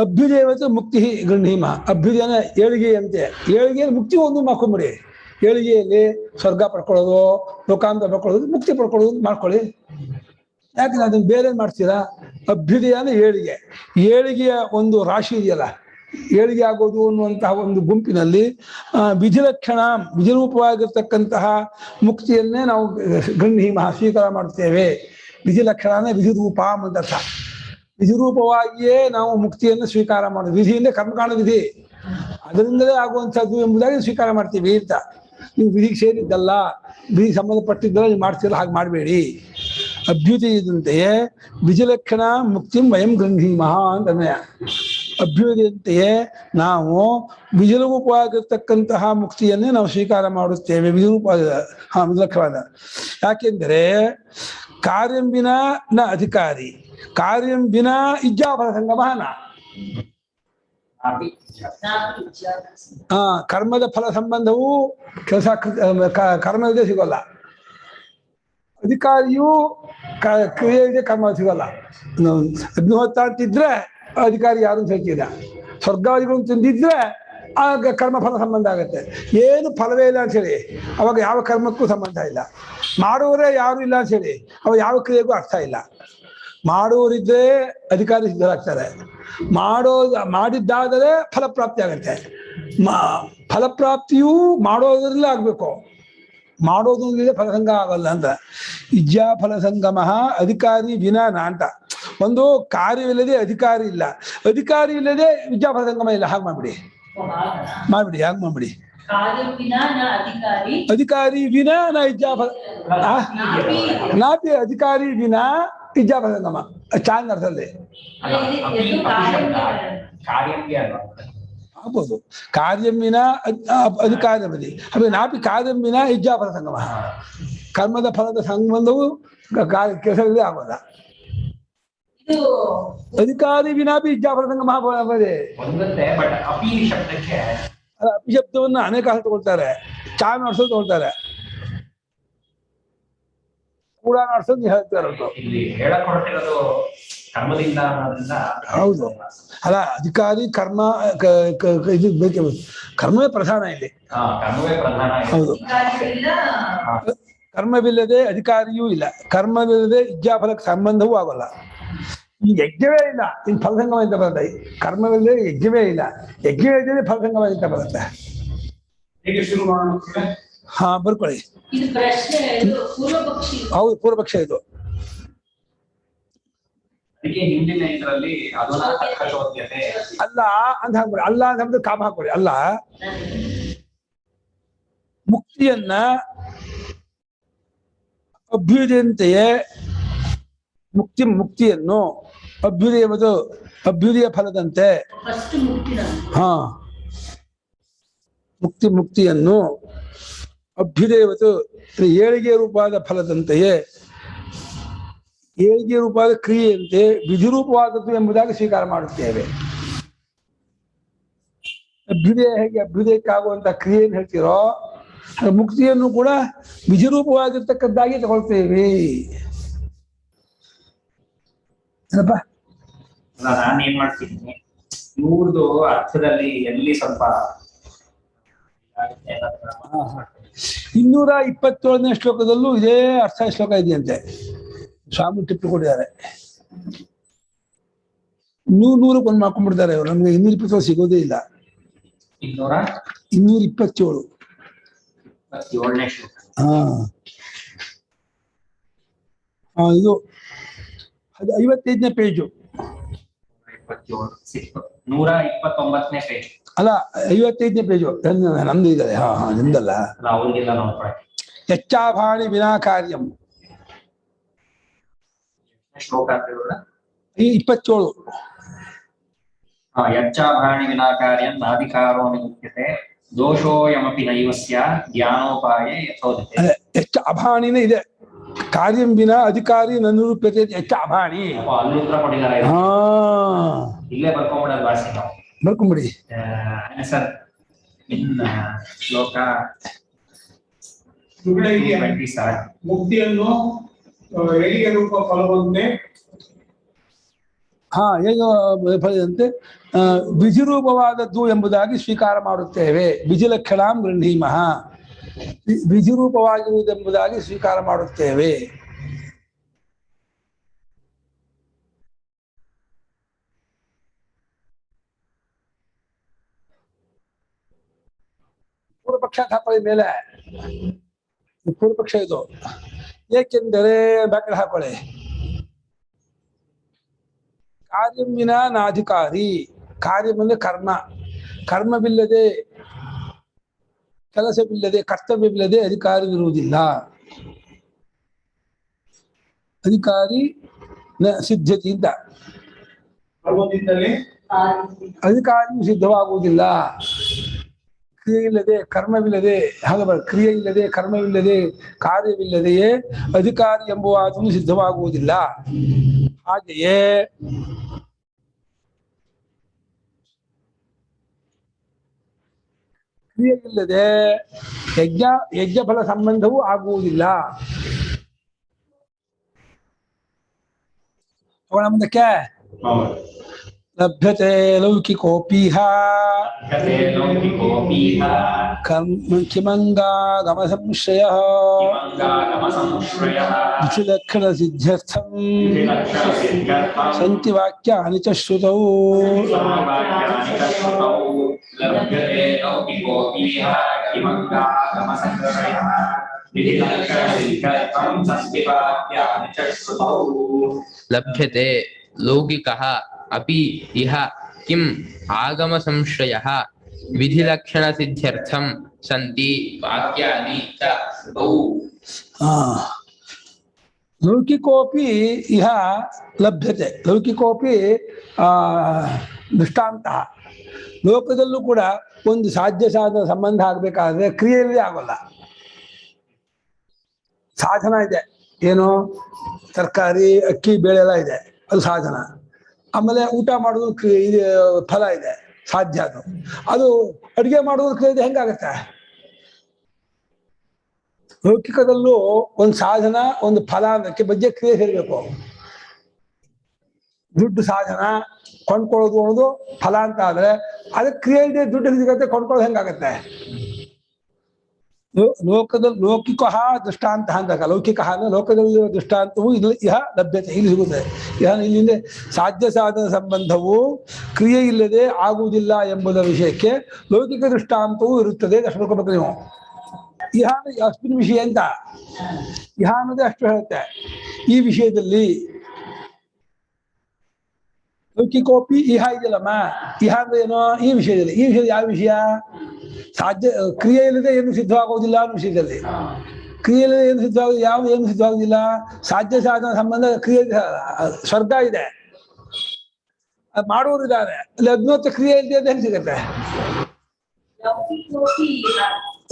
ಅಭ್ಯುದಯವತ್ತು ಮುಕ್ತಿ ಗೃಹೀಮ. ಅಭ್ಯುದಯನ ಏಳಿಗೆ ಅಂತೆ. ಏಳಿಗೆ ಮುಕ್ತಿ ಒಂದು ಮಾಡ್ಕೊಂಬಿಡಿ. ಏಳಿಗೆಯಲ್ಲಿ ಸ್ವರ್ಗ ಪಡ್ಕೊಳ್ಳೋದು, ಲೋಕಾಂತ ಪಡ್ಕೊಳ್ಳೋದು, ಮುಕ್ತಿ ಪಡ್ಕೊಳ್ಳೋದು ಮಾಡ್ಕೊಳ್ಳಿ. ಯಾಕಂದ್ರೆ ಅದನ್ನ ಬೇರೆ ಮಾಡ್ತೀರಾ? ಅಭ್ಯುದಯ ಅಂದ್ರೆ ಏಳಿಗೆ. ಏಳಿಗೆಯ ಒಂದು ರಾಶಿ ಇದೆಯಲ್ಲ, ಏಳಿಗೆ ಆಗೋದು ಅನ್ನುವಂತಹ ಒಂದು ಗುಂಪಿನಲ್ಲಿ ವಿಧಿಲಕ್ಷಣ, ವಿಧಿರೂಪವಾಗಿರ್ತಕ್ಕಂತಹ ಮುಕ್ತಿಯನ್ನೇ ನಾವು ಗೃಹೀಮ ಸ್ವೀಕಾರ ಮಾಡುತ್ತೇವೆ. ವಿಧಿಲಕ್ಷಣ ಅಂದ್ರೆ ವಿಧಿರೂಪ ಅಂತ ಅರ್ಥ. ವಿಧಿರೂಪವಾಗಿಯೇ ನಾವು ಮುಕ್ತಿಯನ್ನು ಸ್ವೀಕಾರ ಮಾಡೋದು. ವಿಧಿಯಿಂದ ಕರ್ಮಕಾಂಡ ವಿಧಿ, ಅದರಿಂದಲೇ ಆಗುವಂಥದ್ದು ಎಂಬುದಾಗಿ ಸ್ವೀಕಾರ ಮಾಡ್ತೀವಿ ಅಂತ. ನೀವು ವಿಧಿಗೆ ಸೇರಿದ್ದಲ್ಲ, ವಿಧಿ ಸಂಬಂಧಪಟ್ಟಿದ್ದಲ್ಲ ನೀವು ಮಾಡ್ತಿರಲ್ಲ, ಹಾಗೆ ಮಾಡಬೇಡಿ. ಅಭ್ಯುದಯದಂತೆಯೇ ವಿಧಿಲಕ್ಷಣ ಮುಕ್ತಿಂ ವಯಂ ಗೃಹೀಮಃ ಅಂತ ಅನ್ವಯ. ಅಭ್ಯುದಯಂತೆಯೇ ನಾವು ವಿಧಿರೂಪವಾಗಿರ್ತಕ್ಕಂತಹ ಮುಕ್ತಿಯನ್ನೇ ನಾವು ಸ್ವೀಕಾರ ಮಾಡುತ್ತೇವೆ. ವಿಧಿರೂಪ ವಿಧಿಲಕ್ಷಣವಾದ. ಯಾಕೆಂದರೆ ಕಾರ್ಯಂ ವಿನಾ ನ ಅಧಿಕಾರಿ, ಕಾರ್ಯಂ ವಿನಾ ಇಜ್ಜಾಫಲ ಸಂಗಮಃ ನ. ಕರ್ಮದ ಫಲ ಸಂಬಂಧವು ಕೆಲಸ ಕರ್ಮದೇ ಸಿಗೋಲ್ಲ. ಅಧಿಕಾರಿಯು ಕ್ರಿಯೆ ಇದೆ, ಕರ್ಮ ಸಿಗಲ್ಲ. ಅಗ್ನಿಹೋತ್ರ ಅಂತಿದ್ರೆ ಅಧಿಕಾರಿ ಯಾರು ಸಿಕ್ಕಿಲ್ಲ. ಸ್ವರ್ಗಾದಿಗಳು ತಿಂದಿದ್ರೆ ಆಗ ಕರ್ಮಫಲ ಸಂಬಂಧ ಆಗುತ್ತೆ. ಏನು ಫಲವೇ ಇಲ್ಲ ಅಂತ ಹೇಳಿ ಅವಾಗ ಯಾವ ಕರ್ಮಕ್ಕೂ ಸಂಬಂಧ ಇಲ್ಲ. ಮಾಡುವವರೇ ಯಾರು ಇಲ್ಲ ಅಂತ ಹೇಳಿ ಅವಾಗ ಯಾವ ಕ್ರಿಯೆಗೂ ಅರ್ಥ ಇಲ್ಲ. ಮಾಡುವವರಿದ್ದರೆ ಅಧಿಕಾರಿ ಸಿದ್ಧರಾಗ್ತಾರೆ. ಮಾಡಿದ್ದಾದರೆ ಫಲಪ್ರಾಪ್ತಿ ಆಗುತ್ತೆ. ಫಲಪ್ರಾಪ್ತಿಯೂ ಮಾಡೋದ್ರಲ್ಲೇ ಆಗ್ಬೇಕು. ಮಾಡೋದ್ರಿಂದ ಫಲಸಂಗ ಆಗಲ್ಲ ಅಂತ. ಇಜ್ಜಾ ಫಲಸಂಗಮ ಅಧಿಕಾರಿ ವಿನಾನ ಅಂತ. ಒಂದು ಕಾರ್ಯವಿಲ್ಲದೆ ಅಧಿಕಾರಿ ಇಲ್ಲ, ಅಧಿಕಾರಿ ಇಲ್ಲದೆ ವಿದ್ಯಾ ಫಲಸಂಗಮ ಇಲ್ಲ. ಹಾಗೆ ಮಾಡ್ಬಿಡಿ ಹಾಗೆ ಮಾಡ್ಬಿಡಿ. ಅಧಿಕಾರಿ ವಿನಾ ನಾ ಇಜ್ಜಾ ಫಲ ನಾಪಿ ಅಧಿಕಾರಿ ವಿನಾ ಇಜ್ಜಾ ಫಲಸಂಗಮ ಚಾಂದ್ ಅರ್ಥದಲ್ಲಿ ಆಗ್ಬೋದು. ಕಾರ್ಯಂ ವಿನ ಅಧಿಕಾರವಧಿ ಅದೇ ನಾಪಿ ಕಾರ್ಯಂ ವಿನ ಇಜ್ಜಾ ಫಲ ಸಂಗಮ. ಕರ್ಮದ ಫಲದ ಸಂಬಂಧವು ಕೆಲಸದಲ್ಲಿ ಆಗೋಲ್ಲ. ಅಧಿಕಾರಿ ವಿನಾಪಿ ಇಜ್ಜಾ ಫಲ ಸಂಗಮ ಅಪಿ ಶಬ್ದವನ್ನು ಅನೇಕ ಅರ್ಥ ತಗೊಳ್ತಾರೆ. ಚಾ ನಡೆಸೋದು ತಗೊಳ್ತಾರೆ, ಕೂಡ ನಡೆಸೋದು ಹೇಳ್ತಾರದು. ಹೌದು ಅಲ್ಲ, ಅಧಿಕಾರಿ ಕರ್ಮ ಇದು ಬೇಕೇ ಬೇಕು. ಕರ್ಮವೇ ಪ್ರಧಾನ ಇಲ್ಲಿ. ಹೌದು, ಕರ್ಮವಿಲ್ಲದೆ ಅಧಿಕಾರಿಯೂ ಇಲ್ಲ, ಕರ್ಮವಿಲ್ಲದೆ ಇಜ್ಜಾಫಲಕ್ಕೆ ಸಂಬಂಧವೂ ಆಗೋಲ್ಲ. ಈ ಯಜ್ಞವೇ ಇಲ್ಲ, ಇನ್ನು ಫಲಸಂಗಮ ಅಂತ ಬರುತ್ತೆ. ಕರ್ಮವಿಲ್ಲದೆ ಯಜ್ಞವೇ ಇಲ್ಲ, ಯಜ್ಞ ಇಲ್ಲದೆ ಫಲಸಂಗಮ ಅಂತ ಬರುತ್ತೆ. ಹಾ ಬರ್ಕೊಳ್ಳಿ. ಹೌದು, ಪೂರ್ವಪಕ್ಷ ಇದು. ಅಲ್ಲ ಅಂತ ಹಾಕ್ಬಿಡಿ, ಅಲ್ಲ ಅಂತ ಹೇಳಿದ್ರೆ ಕಾಮ ಹಾಕ್ಬಿಡಿ. ಅಲ್ಲ, ಮುಕ್ತಿಯನ್ನ ಅಭ್ಯುದಯಂತೆಯೇ ಮುಕ್ತಿಯನ್ನು ಅಭ್ಯುದಯ ಫಲದಂತೆ ಹಾ ಮುಕ್ತಿಯನ್ನು ಅಭ್ಯುದಯವತ್ತು ಏಳಿಗೆ ರೂಪವಾದ ಫಲದಂತೆಯೇ ಏಳಿಗೆ ರೂಪವಾದ ಕ್ರಿಯೆಯಂತೆ ವಿಧಿರೂಪವಾದದ್ದು ಎಂಬುದಾಗಿ ಸ್ವೀಕಾರ ಮಾಡುತ್ತೇವೆ. ಅಭ್ಯುದಯ ಹೇಗೆ ಅಭ್ಯುದಯಕ್ಕಾಗುವಂತ ಕ್ರಿಯೆಯನ್ನು ಹೇಳ್ತೀರೋ, ಮುಕ್ತಿಯನ್ನು ಕೂಡ ವಿಧಿರೂಪವಾಗಿರ್ತಕ್ಕದ್ದಾಗಿ ತಗೊಳ್ತೇವೆ. ಏನಪ್ಪ ನಾನೇನ್ ಮಾಡ್ತೀನಿ, ಇವ್ರದ್ದು ಅರ್ಥದಲ್ಲಿ ಎಲ್ಲಿ ಸ್ವಲ್ಪ 227ನೇ ಶ್ಲೋಕದಲ್ಲೂ ಇದೇ ಅರ್ಥ ಶ್ಲೋಕ ಇದೆಯಂತೆ. ಸ್ವಾಮಿ ಟಿಪ್ಪು ಕೊಟ್ಟಿದ್ದಾರೆ. 100 ಮಾಡ್ಕೊಂಡ್ಬಿಡ್ತಾರೆ ಅವರು. ನಮ್ಗೆ 227 ಸಿಗೋದೇ ಇಲ್ಲ. 227 ಇದು 55ನೇ ಪೇಜು. 129ನೇ ಪೇಜ್ ಅಲ್ಲ, 55ನೇ ಪೇಜು ನಮ್ದು ಇದೆ. ನಿಮ್ದಲ್ಲ. ಯಚ್ಚಾಭಾಣಿ ವಿನಾ ಕಾರ್ಯಂ. ಶ್ಲೋಕ 27. ಯಚ್ಚಾಭಾಣಿ ವಿನಾ ಕಾರ್ಯಂ ನಾಧಿಕಾರೋ ನಿಮುಚ್ಯತೆ ದೋಷೋಯಮಪಿ ನೈವ ಸ್ಯಾತ್ ಜ್ಞಾನೋಪಾಯೇ ಯಥೋದಿತೆ. ಹೆಚ್ಚ ಅಭಾಣಿನೇ ಇದೆ. ಕಾರ್ಯಂ ವಿನಾ ಅಧಿಕಾರಿ ನನುರೂಪ್ಯತೆ ಹೆಚ್ಚ ಅಭಾಣಿ. ಅಲ್ಲಿ ಉತ್ತರ ಕೊಟ್ಟಿದ್ದಾರೆ. ಇಲ್ಲೇ ಬರ್ಕೊಂಡ್ಬಿಡೋದು ಭಾಷೆ ನಾವು. ಬರ್ಕೊಂಬಿಡಿ ಆನ್ಸರ್ ಇನ್ ಶ್ಲೋಕ ಮುಕ್ತಿಯನ್ನು ಏಳಿಗೆ ರೂಪ ಫಲವಂತೆ ಫಲದಂತೆ ವಿಧಿರೂಪವಾದದ್ದು ಎಂಬುದಾಗಿ ಸ್ವೀಕಾರ ಮಾಡುತ್ತೇವೆ. ವಿಧಿಲಕ್ಷಣಾಂ ಗೃಹೀಮಃ. ವಿಧಿರೂಪವಾಗಿರುವುದೆಂಬುದಾಗಿ ಸ್ವೀಕಾರ ಮಾಡುತ್ತೇವೆ. ಪೂರ್ವಪಕ್ಷ ಹಾಕೊಳ್ಳಿ ಮೇಲೆ. ಪೂರ್ವಪಕ್ಷ ಇದು. ಏಕೆಂದರೆ ಬ್ಯಾಕಡೆ ಹಾಕೊಳ್ಳಿ. ಕಾರ್ಯಂ ವಿನಾ ನಾಧಿಕಾರಿ. ಕಾರ್ಯಂ ಅಂದ್ರೆ ಕರ್ಮ. ಕರ್ಮವಿಲ್ಲದೆ, ಕೆಲಸವಿಲ್ಲದೆ, ಕರ್ತವ್ಯವಿಲ್ಲದೆ ಅಧಿಕಾರವಿರುವುದಿಲ್ಲ. ಅಧಿಕಾರಿ ಸಿದ್ಧತೆ ಅಂತ. ಅಧಿಕಾರಿಯು ಸಿದ್ಧವಾಗುವುದಿಲ್ಲ. ಕ್ರಿಯೆ ಇಲ್ಲದೆ, ಕರ್ಮವಿಲ್ಲದೆ, ಕ್ರಿಯೆ ಇಲ್ಲದೆ, ಕರ್ಮವಿಲ್ಲದೆ, ಕಾರ್ಯವಿಲ್ಲದೆಯೇ ಅಧಿಕಾರಿ ಎಂಬುವಾದನ್ನು ಸಿದ್ಧವಾಗುವುದಿಲ್ಲ. ಹಾಗೆಯೇ ಕ್ರಿಯೆ ಇಲ್ಲದೆ ಯಜ್ಞ ಫಲ ಸಂಬಂಧವೂ ಆಗುವುದಿಲ್ಲ. ಮುಂದಕ್ಕೆ ಲಭ್ಯತೆ ಲೌಕಿಕೋಪೀಹ ಕಿಮಂಗಾಗಮ ಸಂಶಯ ವಿಧಿಲಕ್ಷಣ ಸಿದ್ಧ್ಯರ್ಥಂ ಸಂತಿ ವಾಕ್ಯಾನಿ ಚ ಶ್ರುತೌ ಲಭ್ಯತೆ ಲೌಕಿಕಃ ಅಪಿ ಇಹ ಕಿಂ ಆಗಮ ಸಂಶ್ರಯಃ ವಿಧಿಲಕ್ಷಣ ಸಿದ್ಧ್ಯರ್ಥಂ ಸಂತಿ ವಾಕ್ಯಾನಿ ಚ ಶ್ರುತೌ. ಲೌಕಿಕೋಪಿ ಇಹ ಲಭ್ಯತೆ ಲೌಕಿಕೋಪಿ ದೃಷ್ಟಾಂತ. ಲೋಕದಲ್ಲೂ ಕೂಡ ಒಂದು ಸಾಧ್ಯ ಸಾಧನ ಸಂಬಂಧ ಆಗಬೇಕಾದ್ರೆ ಕ್ರಿಯೆಯಲ್ಲಿ ಆಗೋಲ್ಲ. ಸಾಧನ ಇದೆ, ಏನು ತರಕಾರಿ ಅಕ್ಕಿ ಬೇಳೆ ಎಲ್ಲ ಇದೆ, ಅದು ಸಾಧನ. ಆಮೇಲೆ ಊಟ ಮಾಡೋದು ಇದು ಫಲ ಇದೆ, ಸಾಧ್ಯ. ಅದು ಅಡುಗೆ ಮಾಡೋದು ಕ್ರಿಯೆ ಇದೆ, ಹೆಂಗಾಗತ್ತೆ? ಲೌಕಿಕದಲ್ಲೂ ಒಂದು ಸಾಧನ ಒಂದು ಫಲ ಅನ್ನೋಕ್ಕೆ ಬಗ್ಗೆ ಕ್ರಿಯೆ ಸೇರಬೇಕು. ದುಡ್ಡು ಸಾಧನ, ಕೊಂಡ್ಕೊಳ್ಳೋದು ಅನ್ನೋದು ಫಲ ಅಂತ ಆದ್ರೆ ಅದಕ್ಕೆ ಕ್ರಿಯೆ ಇದೆ, ದುಡ್ಡು ಸಿಗತ್ತೆ, ಕೊಂಡ್ಕೊಳ್ಳೋದು ಹೆಂಗಾಗತ್ತೆ? ಲೋಕದಲ್ಲಿ ಲೌಕಿಕ ದೃಷ್ಟಾಂತ ಅಂದಾಗ ಲೌಕಿಕ ಅಂದ್ರೆ ಲೋಕದಲ್ಲಿ ದೃಷ್ಟಾಂತವು ಇಲ್ಲಿ ಇಹ ಲಭ್ಯತೆ, ಇಲ್ಲಿ ಸಿಗುತ್ತದೆ. ಇಲ್ಲಿಂದ ಸಾಧ್ಯ ಸಾಧನ ಸಂಬಂಧವು ಕ್ರಿಯೆ ಇಲ್ಲದೆ ಆಗುವುದಿಲ್ಲ ಎಂಬುದರ ವಿಷಯಕ್ಕೆ ಲೌಕಿಕ ದೃಷ್ಟಾಂತವೂ ಇರುತ್ತದೆ. ಅಷ್ಟು ನೋಡ್ಕೋಬೇಕು ನೀವು. ಇಹ ಅಸ್ಮಿನ್ ವಿಷಯ ಅಂತ ಇಹ ಅನ್ನೋದೇ ಅಷ್ಟು ಹೇಳುತ್ತೆ. ಈ ವಿಷಯದಲ್ಲಿ ಲೌಕಿಕೋಪಿ ಇಹ ಇದೆಯಲ್ಲಮ್ಮ, ಇಹ ಅಂದ್ರೆ ಏನೋ ಈ ವಿಷಯದಲ್ಲಿ. ಈ ವಿಷಯದಲ್ಲಿ ಯಾವ ವಿಷಯ? ಸಾಧ್ಯ ಕ್ರಿಯೆ ಇಲ್ಲದೆ ಏನು ಸಿದ್ಧವಾಗುವುದಿಲ್ಲ ಅನ್ನೋ ವಿಷಯದಲ್ಲಿ. ಕ್ರಿಯೆ ಇಲ್ಲದೆ ಏನು ಸಿದ್ಧವಾಗುದು, ಯಾವ ಏನು ಸಿದ್ಧವಾಗುದಿಲ್ಲ? ಸಾಧ್ಯ ಸಾಧನ ಸಂಬಂಧ ಕ್ರಿಯೆ. ಸ್ವರ್ಗ ಇದೆ, ಅದು ಮಾಡುವುದಿದ್ದಾರೆ, ಅಲ್ಲಿ ಅಗ್ನೋತ್ರ ಕ್ರಿಯೆ ಇಲ್ಲದೆ ಅಂತ ಹೆಂಗೆ ಸಿಗತ್ತೆ?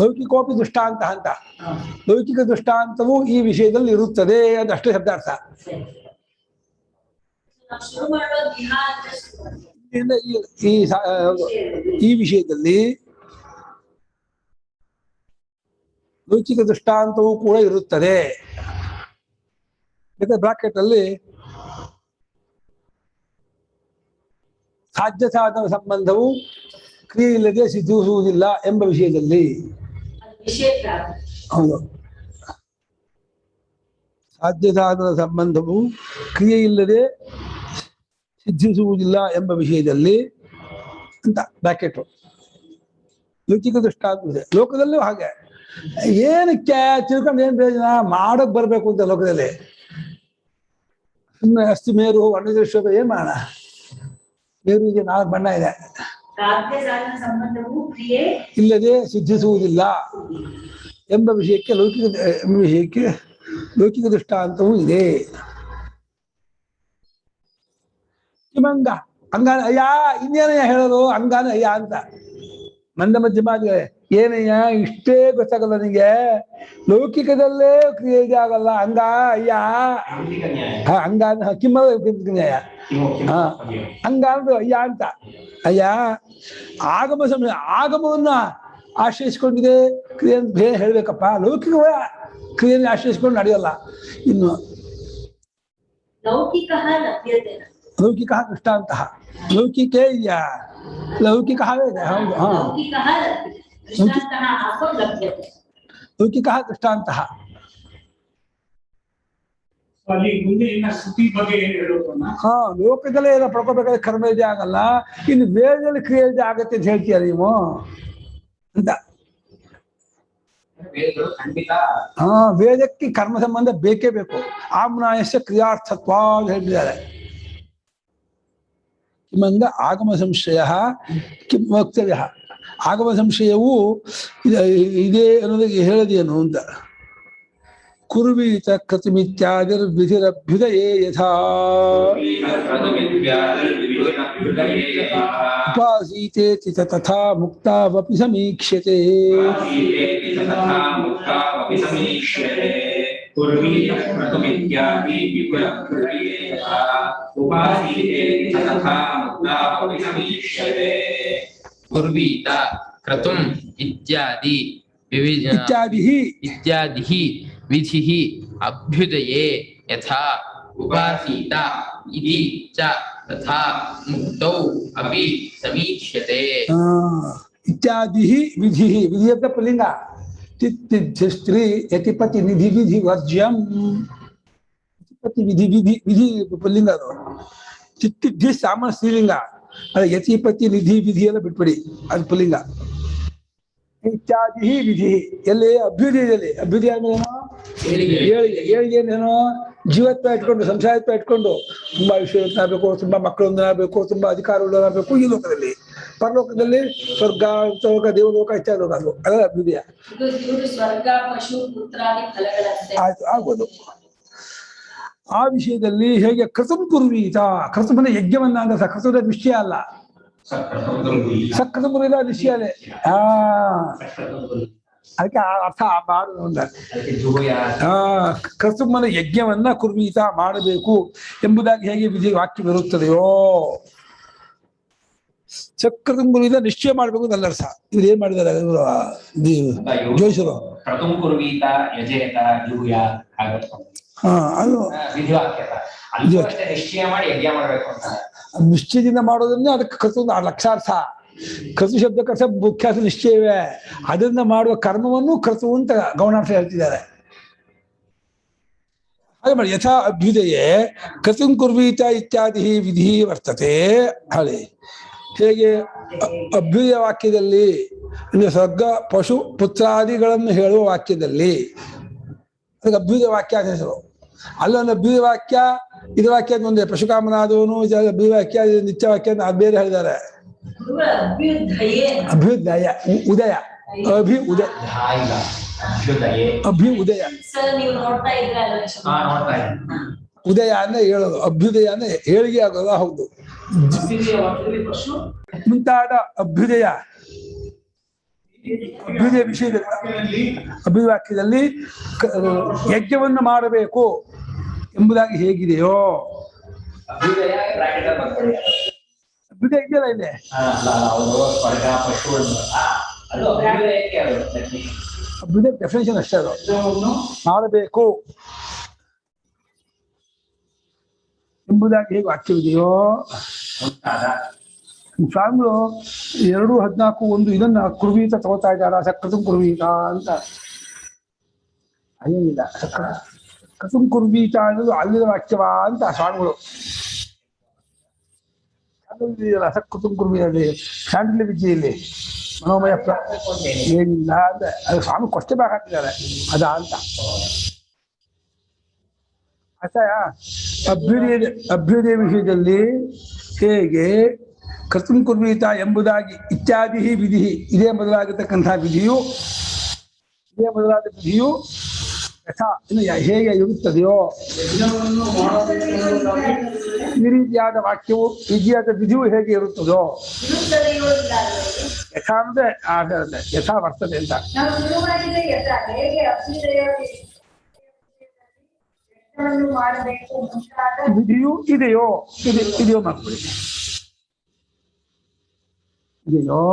ಲೌಕಿಕೋಪಿ ದೃಷ್ಟಾಂತ ಅಂತ. ಲೌಕಿಕ ದೃಷ್ಟಾಂತವು ಈ ವಿಷಯದಲ್ಲಿ ಇರುತ್ತದೆ ಅಂತ ಅಷ್ಟೇ ಶಬ್ದಾರ್ಥ. ಈ ವಿಷಯದಲ್ಲಿ ಲೌಕಿಕ ದೃಷ್ಟಾಂತವೂ ಕೂಡ ಇರುತ್ತದೆ. ಬ್ರಾಕೆಟ್ ಅಲ್ಲಿ ಸಾಧ್ಯ ಸಾಧನ ಸಂಬಂಧವು ಕ್ರಿಯೆ ಇಲ್ಲದೆ ಸಿದ್ಧಿಸುವುದಿಲ್ಲ ಎಂಬ ವಿಷಯದಲ್ಲಿ. ಹೌದು, ಸಾಧ್ಯ ಸಾಧನ ಸಂಬಂಧವು ಕ್ರಿಯೆ ಇಲ್ಲದೆ ಸಿದ್ಧಿಸುವುದಿಲ್ಲ ಎಂಬ ವಿಷಯದಲ್ಲಿ ಅಂತ ಬ್ರಾಕೆಟ್. ಲೌಕಿಕ ದೃಷ್ಟಾಂತ ಇದೆ. ಲೋಕದಲ್ಲೂ ಹಾಗೆ. ಏನಕ್ಕೆ ತಿಳ್ಕೊಂಡು ಏನ್ ಪ್ರಯೋಜನ? ಮಾಡಕ್ ಬರ್ಬೇಕು ಅಂತ ಲೋಕದಲ್ಲಿ. ಸುಮ್ಮನೆ ಅಸ್ತಿ ಮೇರು ವರ್ಣದೃಶ್ಯ ಏನ್ ಮಾಡೋಣ? ಮೇರುವಿಗೆ 4 ಬಣ್ಣ ಇದೆ, ಇಲ್ಲದೆ ಸಿದ್ಧಿಸುವುದಿಲ್ಲ ಎಂಬ ವಿಷಯಕ್ಕೆ ಲೌಕಿಕ ದೃಷ್ಟಾಂತವೂ ಇದೆ. ಕಿಮಂಗ ಅಂಗಾನ ಅಯ್ಯ, ಇನ್ನೇನಯ್ಯ ಹೇಳೋದು? ಅಂಗಾನ ಅಯ್ಯ ಅಂತ ಮಂದ ಮಧ್ಯಮಾದಿಗಳೇ, ಏನಯ್ಯ ಇಷ್ಟೇ ಗೊತ್ತಾಗಲ್ಲ ನಿಂಗೆ? ಲೌಕಿಕದಲ್ಲೇ ಕ್ರಿಯೆ ಆಗಲ್ಲ, ಹಂಗ ಅಯ್ಯ. ಹಂಗಾನ ಕಿಮ್ಮಯ್ಯ, ಹಂಗ ಅಂದ್ರೆ ಅಯ್ಯ ಅಂತ. ಅಯ್ಯ ಆಗಮ ಸಮಯ, ಆಗಮವನ್ನ ಆಶ್ರಯಿಸ್ಕೊಂಡಿದೆ ಕ್ರಿಯೆ ಬೇರೆ ಹೇಳ್ಬೇಕಪ್ಪ. ಲೌಕಿಕ ಕ್ರಿಯೆಯನ್ನು ಆಶ್ರಯಿಸ್ಕೊಂಡು ನಡೆಯಲ್ಲ. ಇನ್ನು ಲೌಕಿಕ ದೃಷ್ಟಾಂತ ಲೌಕಿಕೇ ಇದೆಯಾ? ಲೌಕಿಕ ಇದೆ. ಹೌದು, ಹಾ, ಲೌಕಿಕ ದೃಷ್ಟಾಂತ. ಹಾ, ಲೋಕದಲ್ಲೇ ಏನೋ ಪಡ್ಕೋಬೇಕಾದ್ರೆ ಕರ್ಮ ಇದೆ ಆಗಲ್ಲ, ಇನ್ನು ವೇದದಲ್ಲಿ ಕ್ರಿಯೆ ಇದೆ ಆಗತ್ತೆ ಅಂತ ಹೇಳ್ತೀಯ ನೀವು ಅಂತ. ಹಾ, ವೇದಕ್ಕೆ ಕರ್ಮ ಸಂಬಂಧ ಬೇಕೇ ಬೇಕು. ಆಮ್ನಾಯಸ್ಯ ಕ್ರಿಯಾರ್ಥತ್ವ ಅಂತ ಹೇಳ್ತಿದ್ದಾರೆ. ಕಿಮಂಗ ಆಗಮ ಸಂಶಯ ಕಿಂ ವಕ್ತವ್ಯ. ಆಗಮ ಸಂಶಯವು ಇದೇ ಅನ್ನೋದಕ್ಕೆ ಹೇಳದೇನು ಅಂತ. ಕುರ್ವೀತ ಕೃತಿಮಿತ್ಯಾದಿರ್ವಿಧಿರಭ್ಯುದಯೇ ಯಥಾ ಉಪಾಸೀತೇತಿ ತಥಾ ಮುಕ್ತಾವಪಿ ಸಮೀಕ್ಷ್ಯತೆ. ಕುರ್ವೀತ ಕ್ರತುಂ ಇತ್ಯಾದಿ ಇತ್ಯಾದಿಃ ವಿಧಿಃ ಅಭ್ಯುದಯೇ ಯಥಾ उपासीत इति च तथा मुक्तौ अपि समीक्ष्यते इत्यादि विधि विधि ಅಂತ ಪುಲ್ಲಿಂಗ तिथ्य स्त्री यतिपति निधि विधि वर्ज्यम यतिपति विधि विधि विधि ಪುಲ್ಲಿಂಗ ಅದು ತಿಥ್ಯ ಸಾಮಾನ್ಯ ಸ್ತ್ರೀಲಿಂಗ ಅದು ಯತಿಪತಿ ನಿಧಿ ವಿಧಿ ಎಲ್ಲ ಬಿಟ್ಬಿಡಿ ಅದು ಪುಲ್ಲಿಂಗ ಇತ್ಯಾದಿ ವಿಧಿ ಎಲ್ಲಿ ಅಭ್ಯುದಯದಲ್ಲಿ ಅಭ್ಯುದಯ ಅಂದ್ರೆ ಏಳಿಗೆ ಏನೇನೋ ಜೀವತ್ವ ಇಟ್ಕೊಂಡು ಸಂಸಾರತ್ವ ಇಟ್ಕೊಂಡು ತುಂಬಾ ವಿಷಯನಾಗಬೇಕು, ತುಂಬಾ ಮಕ್ಕಳೊಂದನಾಗಬೇಕು, ತುಂಬಾ ಅಧಿಕಾರಗಳಾಗಬೇಕು ಈ ಲೋಕದಲ್ಲಿ. ಪರಲೋಕದಲ್ಲಿ ಸ್ವರ್ಗ, ಲೋಕ, ದೇವಲೋಕ ಇತ್ಯಾದಿ ಲೋಕ ಅದು ಅದರ ಅಭ್ಯುದಯ. ಆಯ್ತು ಆಗ್ಬೋದು. ಆ ವಿಷಯದಲ್ಲಿ ಹೇಗೆ ಕೃತಂ ಕುರ್ವೀತ, ಕೃತಮನ ಯಜ್ಞವನ್ನ ಅಂದ್ರೆ ಕೃತದ ನಿಶ್ಚಯ ಅಲ್ಲ, ಸಕೃತ ಮುರಿದ ನಿಶ್ಚಯನೇ. ಅದಕ್ಕೆ ಅರ್ಥ ಕರ್ತುಮನ ಯಜ್ಞವನ್ನ ಕುರ್ವೀತ ಮಾಡಬೇಕು ಎಂಬುದಾಗಿ ಹೇಗೆ ವಿಧಿ ವಾಕ್ಯ ಬರುತ್ತದೆಯೋ, ಸಕೃತ ಮುರಿದ ನಿಶ್ಚಯ ಮಾಡ್ಬೇಕು ಅಂತ ಅರ್ಥ. ಇವ್ರು ಏನ್ ಮಾಡಿದ್ದಾರೆ ಜೋಯಿಸರು? ಅದು ನಿಶ್ಚಯದಿಂದ ಮಾಡೋದನ್ನೇ ಅದಕ್ಕೆ ಕೃತ ಲಕ್ಷಾರ್ಥ. ಕೃತು ಶಬ್ದಕ್ಕೆ ಮುಖ್ಯಾರ್ಥ ನಿಶ್ಚಯವೇ. ಅದನ್ನ ಮಾಡುವ ಕರ್ಮವನ್ನು ಕೃತು ಅಂತ ಗೌಣಾರ್ಥ ಹೇಳ್ತಿದ್ದಾರೆ. ಹಾಗೆ ಮಾಡಿ ಯಥಾ ಅಭ್ಯುದಯೇ ಕೃತಂ ಕುರ್ವೀತ ಇತ್ಯಾದಿ ವಿಧಿ ವರ್ತತೆ. ಹಳೆ ಹೇಗೆ ಅಭ್ಯುದಯ ವಾಕ್ಯದಲ್ಲಿ ಅಂದ್ರೆ ಸ್ವರ್ಗ, ಪಶು, ಪುತ್ರಾದಿಗಳನ್ನು ಹೇಳುವ ವಾಕ್ಯದಲ್ಲಿ ಅದಕ್ಕೆ ಅಭ್ಯುದಯ ವಾಕ್ಯ ಅಂತ ಹೆಸರು. ಅಲ್ಲೊಂದು ಅಭ್ಯುದಯ ವಾಕ್ಯ, ಇದು ವಾಕ್ಯ ಮುಂದೆ ಪಶುಕಾಮನಾದವನು ಅಭ್ಯುದಯ ವಾಕ್ಯ, ನಿತ್ಯ ವಾಕ್ಯ ಅದು ಬೇರೆ ಹೇಳಿದ್ದಾರೆ. ಅಭ್ಯುದಯ ಉದಯ ಅಭ್ಯುದಯ ಅಭ್ಯುದಯ ಉದಯ ಅಂದ್ರೆ ಹೇಳೋದು, ಅಭ್ಯುದಯ ಅಂದ್ರೆ ಏಳಿಗೆ ಆಗೋದ. ಹೌದು, ಮುಂತಾದ ಅಭ್ಯುದಯ ಅಭ್ಯುದಯ ವಿಷಯದಲ್ಲಿ ಅಭ್ಯುದಯ ವಾಕ್ಯದಲ್ಲಿ ಯಜ್ಞವನ್ನು ಮಾಡಬೇಕು ಎಂಬುದಾಗಿ ಹೇಗಿದೆಯೋ ಅಭ್ಯುದಯ ಇದೆಯಲ್ಲ ಇದೆ. ಅಭ್ಯುದಯ ಡೆಫಿನೇಷನ್ ಅಷ್ಟೇ, ಅದು ಮಾಡಬೇಕು ಎಂಬುದಾಗಿ ಹೇಗೆ ವಾಕ್ಯವಿದೆಯೋ. ಸ್ವಾಮಿಗಳು 2:14 ಇದನ್ನ ಕುರ್ವೀತ ತಗೋತಾ ಇದ್ದಾರ, ಸಕೃತಂ ಕುರ್ವೀತ ಅಂತ. ಅದೇನಿಲ್ಲ, ಕೃತಂ ಕುರ್ವೀತ ಅನ್ನೋದು ಅಲ್ಲಿನ ವಾಕ್ಯವಾ ಅಂತ ಸ್ವಾಮಿಗಳು. ಸಕೃತಂ ಕುರ್ವೀತ ಶಾಂಡಿಲ್ಯ ವಿದ್ಯೆಯಲ್ಲಿ ಮನೋಮಯ ಏನಿಲ್ಲ ಅಂದ್ರೆ ಅದು ಸ್ವಾಮಿ ಕೊಷ್ಟೆ ಭಾಗ ಹಾಕಿದ್ದಾರೆ ಅದ ಅಂತ. ಆಚಾಯ ಅಭ್ಯುದಯ ವಿಷಯದಲ್ಲಿ ಹೇಗೆ ಕರ್ತಂ ಕುರ್ವೀತ ಎಂಬುದಾಗಿ ಇತ್ಯಾದಿ ವಿಧಿ ಇದೇ ಮೊದಲಾಗಿರ್ತಕ್ಕಂತಹ ವಿಧಿಯು ಯಥಾ ಇನ್ನು ಹೇಗೆ ಇರುತ್ತದೆಯೋ ಈ ರೀತಿಯಾದ ವಾಕ್ಯವು, ರೀತಿಯಾದ ವಿಧಿಯು ಹೇಗೆ ಇರುತ್ತದೋ ಯಥಾ ಅಂದ್ರೆ ಯಥಾ ವರ್ತದೆ ಅಂತ. ವಿಧಿಯು ಇದೆಯೋ ಮಾಡ್ಕೊಳ್ಳಿ, ಇದೆಯೋ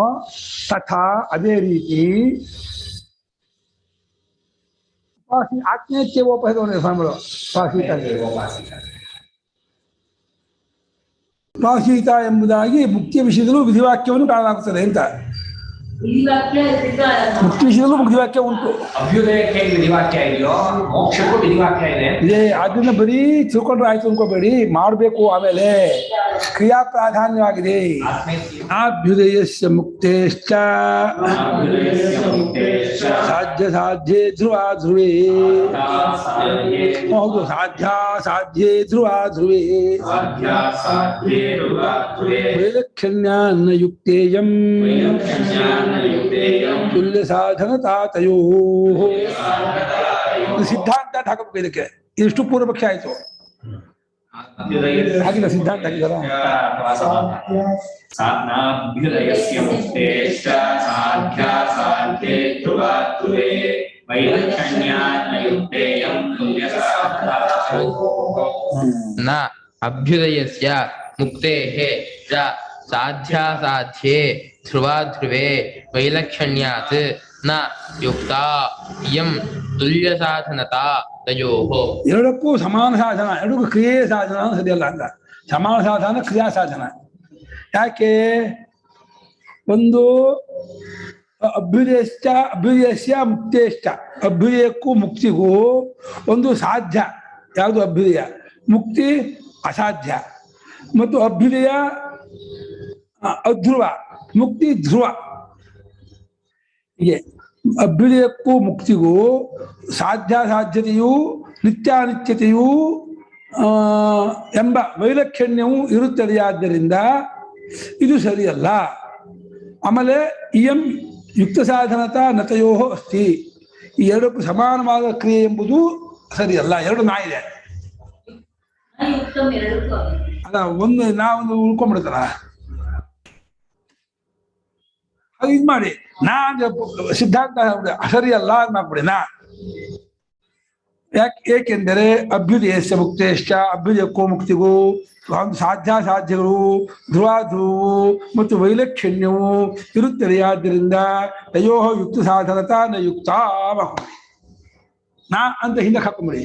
ತಥಾ ಅದೇ ರೀತಿ ಆತ್ಮೀಯತ್ಯವೋಪಹಿತ ಸ್ವಾಮಿಗಳು ಉಪಾಸೀತ ಎಂಬುದಾಗಿ ಮುಖ್ಯ ವಿಷಯದಲ್ಲೂ ವಿಧಿವಾಕ್ಯವನ್ನು ಕಾಣಲಾಗುತ್ತದೆ ಅಂತ. ಮುಖ್ಯ ವಿಷಯದಲ್ಲೂ ವಿಧಿವಾಕ್ಯ ಉಂಟು. ಅಭ್ಯುದಯಕ್ಕೆ ವಿಧಿವಾಕ್ಯ ಇದೆಯೋ, ಮೋಕ್ಷಕ್ಕೂ ವಿಧಿವಾಕ್ಯ ಇದೆ. ಅದನ್ನ ಬರೀ ತಿಳ್ಕೊಂಡ್ರೆ ಆಯ್ತು ಅನ್ಕೋಬೇಡಿ, ಮಾಡಬೇಕು. ಆಮೇಲೆ ಕ್ರಿಯಾ ಪ್ರಾಧಾನ್ಯವಾಗಿದೆ. ಅಭ್ಯುದಯಸ್ಯ ಮುಕ್ತೇಶ್ಚ ಸಾಧ್ಯೇ ಧ್ರುವ ಧ್ರುವೇ. ಹೌದು, ಸಾಧ್ಯೇ ಧ್ರುವ ಧ್ರುವೇ ವೈಲಕ್ಷಣ್ಯಾನ್ನ ಯುಕ್ತೇಯಂ ತುಲ್ಯ ಸಾಧನತಾತಯೋ. ಸಿದ್ಧಾಂತ ಹಾಕಬೇಕು ಇದಕ್ಕೆ. ಇಷ್ಟು ಪೂರ್ವ ಪಕ್ಷ ಆಯ್ತು. ಹಾಗಿಲ್ಲ, ಸಿದ್ಧಾಂತ ಹಾಕಿದಾರ. ನ ಅಭ್ಯುದಯಸ್ಯ ಮುಕ್ತೇಃ ಚ ಸಾಧ್ಯಾಸಾಧ್ಯೇ ಧ್ರುವಾಧ್ರುವೇ ವೈಲಕ್ಷಣ್ಯಾತ್ ನ ಯುಕ್ತಾ ಇಯಂ ತುಲ್ಯ ಸಾಧನತಾ ತಯೋಃ. ಎರಡಕ್ಕೂ ಸಮಾನ ಸಾಧನ, ಎರಡಕ್ಕೂ ಕ್ರಿಯೆ ಸಾಧನ ಸರಿಯಲ್ಲ ಅಂತ. ಸಮಾನ ಸಾಧನ ಕ್ರಿಯಾ ಸಾಧನ. ಯಾಕೆ? ಒಂದು ಅಭ್ಯುದಯಸ್ಯ ಮುಕ್ತೇಶ್ಚ, ಅಭ್ಯುದಯಕ್ಕೂ ಮುಕ್ತಿಗೂ ಒಂದು ಸಾಧ್ಯ. ಯಾವುದು ಅಭ್ಯುದಯ? ಮುಕ್ತಿ ಅಸಾಧ್ಯ. ಮತ್ತು ಅಭ್ಯುದಯ ಅಧ್ರುವ, ಮುಕ್ತಿ ಧ್ರುವ. ಹೀಗೆ ಅಭ್ಯುದಯಕ್ಕೂ ಮುಕ್ತಿಗೂ ಸಾಧ್ಯತೆಯೂ ನಿತ್ಯಾನಿತ್ಯತೆಯೂ ಎಂಬ ವೈಲಕ್ಷಣ್ಯವೂ ಇರುತ್ತದೆಯಾದ್ದರಿಂದ ಇದು ಸರಿಯಲ್ಲ. ಆಮೇಲೆ ಇಯಂ ಯುಕ್ತ ಸಾಧನತಾ ನತಯೋ ಅಸ್ತಿ. ಈ ಎರಡಕ್ಕೂ ಸಮಾನವಾದ ಕ್ರಿಯೆ ಎಂಬುದು ಸರಿಯಲ್ಲ. ಎರಡು ನಾ ಇದೆ ಅಲ್ಲ, ಒಂದು ನಾವೊಂದು ಉಳ್ಕೊಂಡ್ಬಿಡ್ತಾರ. ಅದು ಇದು ಮಾಡಿ ನಾ ಸಿದ್ಧಾಂತ ಸರಿಯಲ್ಲ ಅಂತ ಮಾಡ್ಬಿಡಿ ನಾ. ಏಕೆಂದರೆ ಅಭ್ಯುದಯಸ್ಯ ಮುಕ್ತೇಶ್ಚ, ಅಭ್ಯುದಯಕ್ಕೂ ಮುಕ್ತಿಗೂ ಸಾಧ್ಯಗಳು ಧ್ರುವಾಧ್ರುವು ಮತ್ತು ವೈಲಕ್ಷಣ್ಯವು ಇರುತ್ತದೆಯಾದ್ದರಿಂದ ತಯೋ ಯುಕ್ತ ಸಾಧನತಾ ನ ಯುಕ್ತ ನಾ ಅಂತ ಹಿಂದಕ್ಕೆ ಹಾಕೊಂಬಿಡಿ.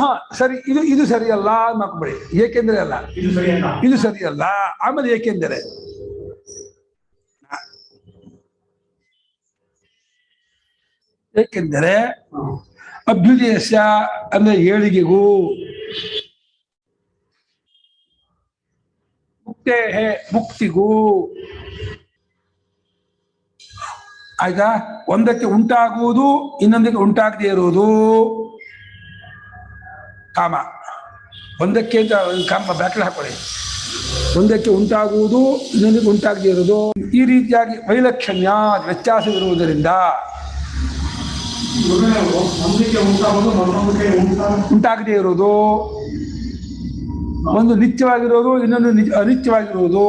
ಹಾ ಸರಿ, ಇದು ಸರಿಯಲ್ಲ ಅಂತ ಹಾಕೊಂಬಿಡಿ. ಏಕೆಂದರೆ ಅಲ್ಲ, ಇದು ಸರಿಯಲ್ಲ. ಆಮೇಲೆ ಏಕೆಂದರೆ ಅಭ್ಯುದಯಸ್ಯ ಅಂದ್ರೆ ಏಳಿಗೆಗೂ, ಮುಕ್ತಿಗೂ, ಆಯ್ತಾ, ಒಂದಕ್ಕೆ ಉಂಟಾಗುವುದು ಇನ್ನೊಂದಕ್ಕೆ ಉಂಟಾಗದೇ ಇರುವುದು ಕಾಮ. ಒಂದಕ್ಕೆ ಅಂತ ಕಾಮ ಬ್ಯಾಕ್ಲೆ ಹಾಕೊಳ್ಳಿ. ಒಂದಕ್ಕೆ ಉಂಟಾಗುವುದು ಇನ್ನೊಂದಕ್ಕೆ ಉಂಟಾಗದೇ ಇರುವುದು. ಈ ರೀತಿಯಾಗಿ ವೈಲಕ್ಷಣ್ಯ ವ್ಯತ್ಯಾಸವಿರುವುದರಿಂದ ಉಂಟಾಗದೇ ಇರುವುದು, ಒಂದು ನಿತ್ಯವಾಗಿರೋದು ಇನ್ನೊಂದು ಅನಿತ್ಯವಾಗಿರುವುದು,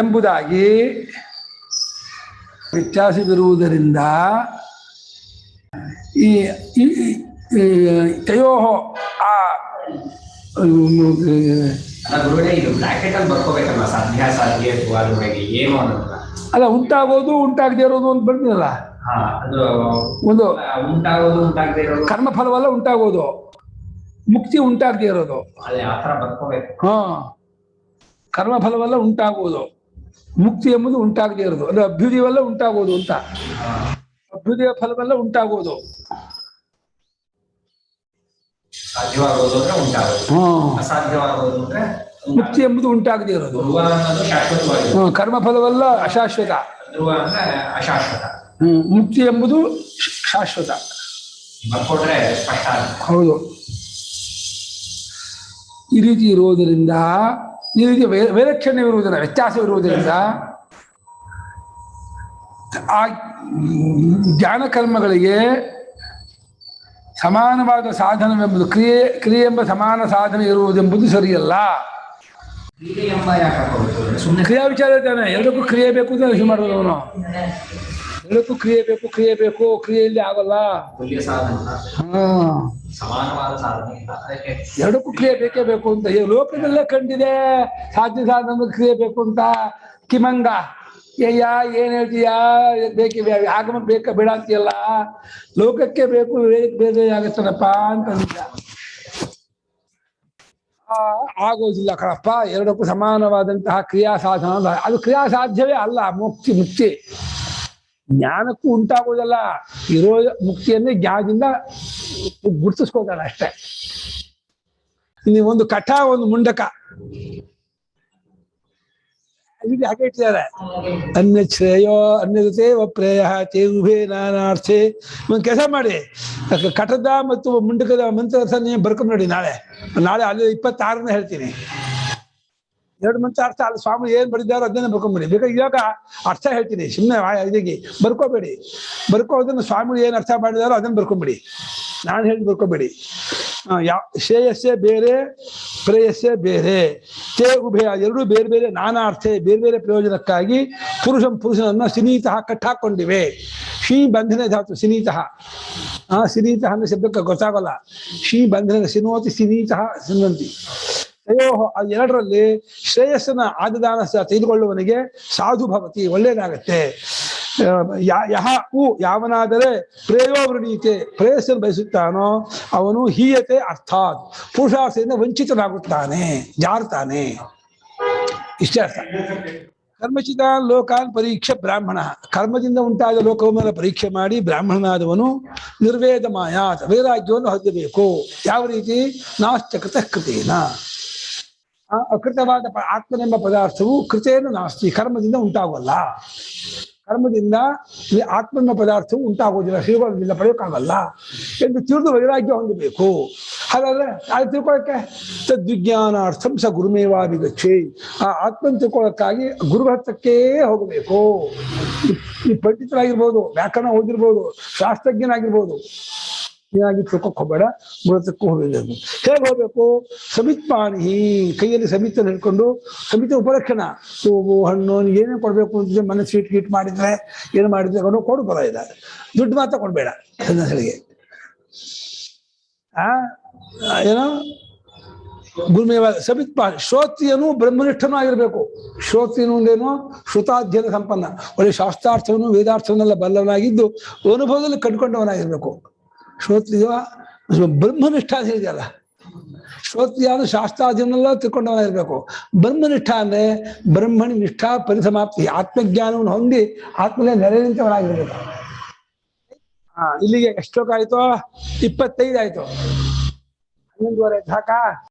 ಎಂಬುದಾಗಿ ವ್ಯತ್ಯಾಸವಿರುವುದರಿಂದ ಈ ತಯೋ ಆ ಅಲ್ಲ ಉಂಟಾಗೋದು ಉಂಟಾಗದೇ ಇರೋದು ಅಂತ ಬರ್ತೀನಲ್ಲ. ಒಂದು ಕರ್ಮಫಲವಲ್ಲ ಉಂಟಾಗೋದು, ಮುಕ್ತಿ ಉಂಟಾಗದೇ ಇರೋದು. ಹಾ, ಕರ್ಮಫಲವಲ್ಲ ಉಂಟಾಗುವುದು, ಮುಕ್ತಿ ಎಂಬುದು ಉಂಟಾಗದೇ ಇರೋದು. ಅದು ಅಭ್ಯುದಯವಲ್ಲ ಉಂಟಾಗುವುದು ಅಂತ. ಅಭ್ಯುದಯ ಫಲವಲ್ಲ ಉಂಟಾಗುವುದು, ಮುಕ್ತಿ ಎಂಬುದು ಉಂಟಾಗದೇ ಇರೋದು. ಕರ್ಮಫಲವಲ್ಲ ಅಶಾಶ್ವತ, ಮುಕ್ತಿ ಎಂಬುದು ಶಾಶ್ವತ. ಹೌದು. ಈ ರೀತಿ ಇರುವುದರಿಂದ, ಈ ರೀತಿ ವೈಲಕ್ಷಣ್ಯವಿರುವುದರಿಂದ, ವ್ಯತ್ಯಾಸವಿರುವುದರಿಂದ ಆ ಜ್ಞಾನ ಕರ್ಮಗಳಿಗೆ ಸಮಾನವಾದ ಸಾಧನವೆಂಬುದು ಕ್ರಿಯೆ ಎಂಬ ಸಮಾನ ಸಾಧನ ಇರುವುದೆಂಬುದು ಸರಿಯಲ್ಲ. ಕ್ರಿಯಾ ವಿಚಾರ ಇದ್ದಾನೆ. ಎರಡಕ್ಕೂ ಕ್ರಿಯೆ ಬೇಕು ಅಂತ ಯೋಚನೆ ಮಾಡೋದು ಅವನು. ಎರಡಕ್ಕೂ ಕ್ರಿಯೆ ಬೇಕು, ಕ್ರಿಯೆಯಲ್ಲಿ ಆಗಲ್ಲ. ಎರಡಕ್ಕೂ ಕ್ರಿಯೆ ಬೇಕೇ ಬೇಕು ಅಂತ ಲೋಕದಲ್ಲೇ ಕಂಡಿದೆ. ಸಾಧ್ಯ ಸಾಧನ ಕ್ರಿಯೆ ಬೇಕು ಅಂತ. ಕಿಮಂಗ ಏನ್ ಹೇಳ್ತೀಯಾ? ಆಗಮ ಬೇಕ ಬೇಡ ಅಂತೀಯಲ್ಲ, ಲೋಕಕ್ಕೆ ಬೇಕು, ವೇದಕ್ಕೆ ಬೇರೆ ಆಗತ್ತನಪ್ಪ ಅಂತಂದ. ಆಗೋದಿಲ್ಲ ಕಣಪ್ಪ. ಎರಡಕ್ಕೂ ಸಮಾನವಾದಂತಹ ಕ್ರಿಯಾ ಸಾಧನ ಅದು ಕ್ರಿಯಾ ಸಾಧ್ಯವೇ ಅಲ್ಲ. ಮುಕ್ತಿ ಜ್ಞಾನಕ್ಕೂ ಉಂಟಾಗೋದಲ್ಲ. ಇರೋ ಮುಕ್ತಿಯನ್ನೇ ಜ್ಞಾನದಿಂದ ಗುರ್ತಿಸ್ಕೋತಾನೆ ಅಷ್ಟೇ. ಒಂದು ಕಠ, ಒಂದು ಮುಂಡಕ ಹಾಗೆ ಇಟ್ಟಿದ್ದಾರೆ. ಅನ್ಯ ಶ್ರೇಯೋ ಅನ್ಯತೆ ಪ್ರೇಯ ಚೇರುಭೇ ನಾನಾರ್ಥೆ. ಒಂದು ಕೆಲಸ ಮಾಡಿ, ಕಟದ ಮತ್ತು ಮುಂಡಕದ ಮಂತ್ರ ನೀವು ಬರ್ಕೊಂಡು ನೋಡಿ. ನಾಳೆ ಅಲ್ಲಿ 26ನೇ ಹೇಳ್ತೀನಿ. 2 ಮಂತ್ರ ಅರ್ಥ ಅಲ್ಲಿ ಸ್ವಾಮಿ ಏನ್ ಬರೆದಿದ್ದಾರೋ ಅದನ್ನೇ ಬರ್ಕೊಂಬಿಡಿ. ಬೇಕಾದ್ರೆ ಇವಾಗ ಅರ್ಥ ಹೇಳ್ತೀನಿ, ಸುಮ್ಮನೆ ಇದಕ್ಕೆ ಬರ್ಕೋಬೇಡಿ. ಬರ್ಕೋದನ್ನ ಸ್ವಾಮಿ ಏನ್ ಅರ್ಥ ಮಾಡಿದಾರೋ ಅದನ್ನ ಬರ್ಕೊಂಬಿಡಿ, ನಾನು ಹೇಳಿ ಬರ್ಕೋಬೇಡಿ. ಶ್ರೇಯಸ್ಸೇ ಬೇರೆ, ಪ್ರೇಯಸ್ಸೇ ಬೇರೆ. ತೇ ಉಭಯ ಎರಡೂ ಬೇರೆ ಬೇರೆ, ನಾನಾ ಅರ್ಥ ಬೇರೆ ಬೇರೆ ಪ್ರಯೋಜನಕ್ಕಾಗಿ ಪುರುಷನನ್ನ ಸಿನೀತಃ ಕಟ್ಟಾಕೊಂಡಿವೆ. ಶೀ ಬಂಧನೆ ಧಾತು ಸಿನೀತಃ. ಸಿನೀತಃ ಅಂದ್ರೆ ಶಬ್ದಕ್ಕೆ ಗೊತ್ತಾಗಲ್ಲ. ಶೀ ಬಂಧನ ಸಿನೋತಿ ಸಿನೀತಃ ಸಿನ್ವಂತಿ. ಅಯ್ಯೋ ಆ ಎರಡರಲ್ಲಿ ಶ್ರೇಯಸ್ಸನ್ನ ಆದಿದಾನ ತೆಗೆದುಕೊಳ್ಳುವವನಿಗೆ ಸಾಧು ಭವತಿ ಒಳ್ಳೇದಾಗತ್ತೆ. ಯಾವನಾದರೆ ಪ್ರೇಯೋವೃಣೀತೆ ಪ್ರೇಯಸ್ಸನ್ನು ಬಯಸುತ್ತಾನೋ ಅವನು ಹೀಯತೆ ಅರ್ಥಾತ್ ಪುರುಷಾರ್ಥದಿಂದ ವಂಚಿತನಾಗುತ್ತಾನೆ, ಜಾರ್ತಾನೆ. ಇಷ್ಟೇ ಅರ್ಥ. ಕರ್ಮಚಿತ ಲೋಕಾನ್ ಪರೀಕ್ಷೆ ಬ್ರಾಹ್ಮಣ, ಕರ್ಮದಿಂದ ಉಂಟಾದ ಲೋಕವನ್ನೆಲ್ಲ ಪರೀಕ್ಷೆ ಮಾಡಿ ಬ್ರಾಹ್ಮಣನಾದವನು ನಿರ್ವೇದಮಾಯಾತ್ ವೈರಾಗ್ಯವನ್ನು ಹೊಂದಬೇಕು. ಯಾವ ರೀತಿ? ನಾಸ್ತ್ಯಕೃತ ಕೃತೇನ, ಅಕೃತವಾದ ಆತ್ಮನೆಂಬ ಪದಾರ್ಥವು ಕೃತೇನ ನಾಸ್ತಿ, ಕರ್ಮದಿಂದ ಉಂಟಾಗಲ್ಲ. ಕರ್ಮದಿಂದ ಆತ್ಮನೆಂಬ ಪದಾರ್ಥವು ಉಂಟಾಗೋದಿಲ್ಲ, ಶ್ರೀಗೋದಿಲ್ಲ, ಪಡೆಯೋಕ್ಕಾಗಲ್ಲ ಎಂದು ತಿಳಿದು ವೈರಾಗ್ಯ ಹೊಂದಬೇಕು. ಹಾಗಾದ್ರೆ ಅದು ತಿಳ್ಕೊಳ್ಳೋಕ್ಕೆ ತದ್ವಿಜ್ಞಾನಾರ್ಥಂ ಸ ಗುರುಮೇವಾಭಿಗಚ್ಚಿ, ಆ ಆತ್ಮನ ತಿಳ್ಕೊಳ್ಳೋಕ್ಕಾಗಿ ಗುರುಗಳ ಹತ್ರಕ್ಕೇ ಹೋಗಬೇಕು. ಈ ಪಂಡಿತರಾಗಿರ್ಬೋದು, ವ್ಯಾಕರಣ ಓದಿರ್ಬೋದು, ಶಾಸ್ತ್ರಜ್ಞನಾಗಿರ್ಬೋದು, ಏನಾಗಿ ತಿಳ್ಕೊಕ್ ಹೋಗಬೇಡ, ಗುರುತಕ್ಕೂ ಹೋಗಬೇಕು. ಹೇಗೆ ಹೋಗ್ಬೇಕು? ಸಮಿತ್ಪಾಣಿ, ಕೈಯಲ್ಲಿ ಸಮಿತನ್ನು ಹಿಡ್ಕೊಂಡು, ಸಮಿತ ಉಪಲಕ್ಷಣ, ಹೂವು ಹಣ್ಣು ಏನೇನು ಕೊಡ್ಬೇಕು ಅಂತಿದ್ರೆ ಮನೆ ಸ್ವೀಟ್ ಗೀಟ್ ಮಾಡಿದ್ರೆ ಏನು ಮಾಡಿದ್ರೆ ಕೊಡು ಬರ ಇಲ್ಲ, ದುಡ್ಡು ಮಾತ್ರ ಕೊಡ್ಬೇಡ ಸನ್ಯಾಸಿಗಳಿಗೆ. ಏನೋ ಗುರುಮೇವ ಸಮಿತ್ಪಾಣಿ. ಶ್ರೋತ್ರಿಯನು ಬ್ರಹ್ಮನಿಷ್ಠನೂ ಆಗಿರ್ಬೇಕು. ಶ್ರೋತ್ರಿಯನು ಅಂದೇನು? ಶ್ರುತಾಧ್ಯಯನ ಸಂಪನ್ನ, ಒಳ್ಳೆ ಶಾಸ್ತ್ರಾರ್ಥವನ್ನು ವೇದಾರ್ಥವನ್ನೆಲ್ಲ ಬಲ್ಲವನಾಗಿದ್ದು ಅನುಭವದಲ್ಲಿ ಕಂಡುಕೊಂಡವನಾಗಿರ್ಬೇಕು. ಶ್ರೋತ್ರಿಯ ಬ್ರಹ್ಮನಿಷ್ಠ ಅಂತ ಹೇಳಿದೆಯಲ್ಲ, ಶ್ರೋತ್ರಿಯಾದ ಶಾಸ್ತ್ರಾಧ್ಯಯನೆಲ್ಲ ತಿಳ್ಕೊಂಡವನಾಗಿರ್ಬೇಕು. ಬ್ರಹ್ಮನಿಷ್ಠ ಅಂದ್ರೆ ಬ್ರಹ್ಮಣಿ ನಿಷ್ಠಾ ಪರಿಸಮಾಪ್ತಿ, ಆತ್ಮಜ್ಞಾನವನ್ನು ಹೊಂದಿ ಆತ್ಮನೇ ನೆಲೆ ನಿಂತವನಾಗಿರ್ಬೇಕು. ಇಲ್ಲಿಗೆ ಎಷ್ಟು ಶ್ಲೋಕ ಆಯ್ತು? 25 ಆಯ್ತು. 11:30 ಸಾಕಾ?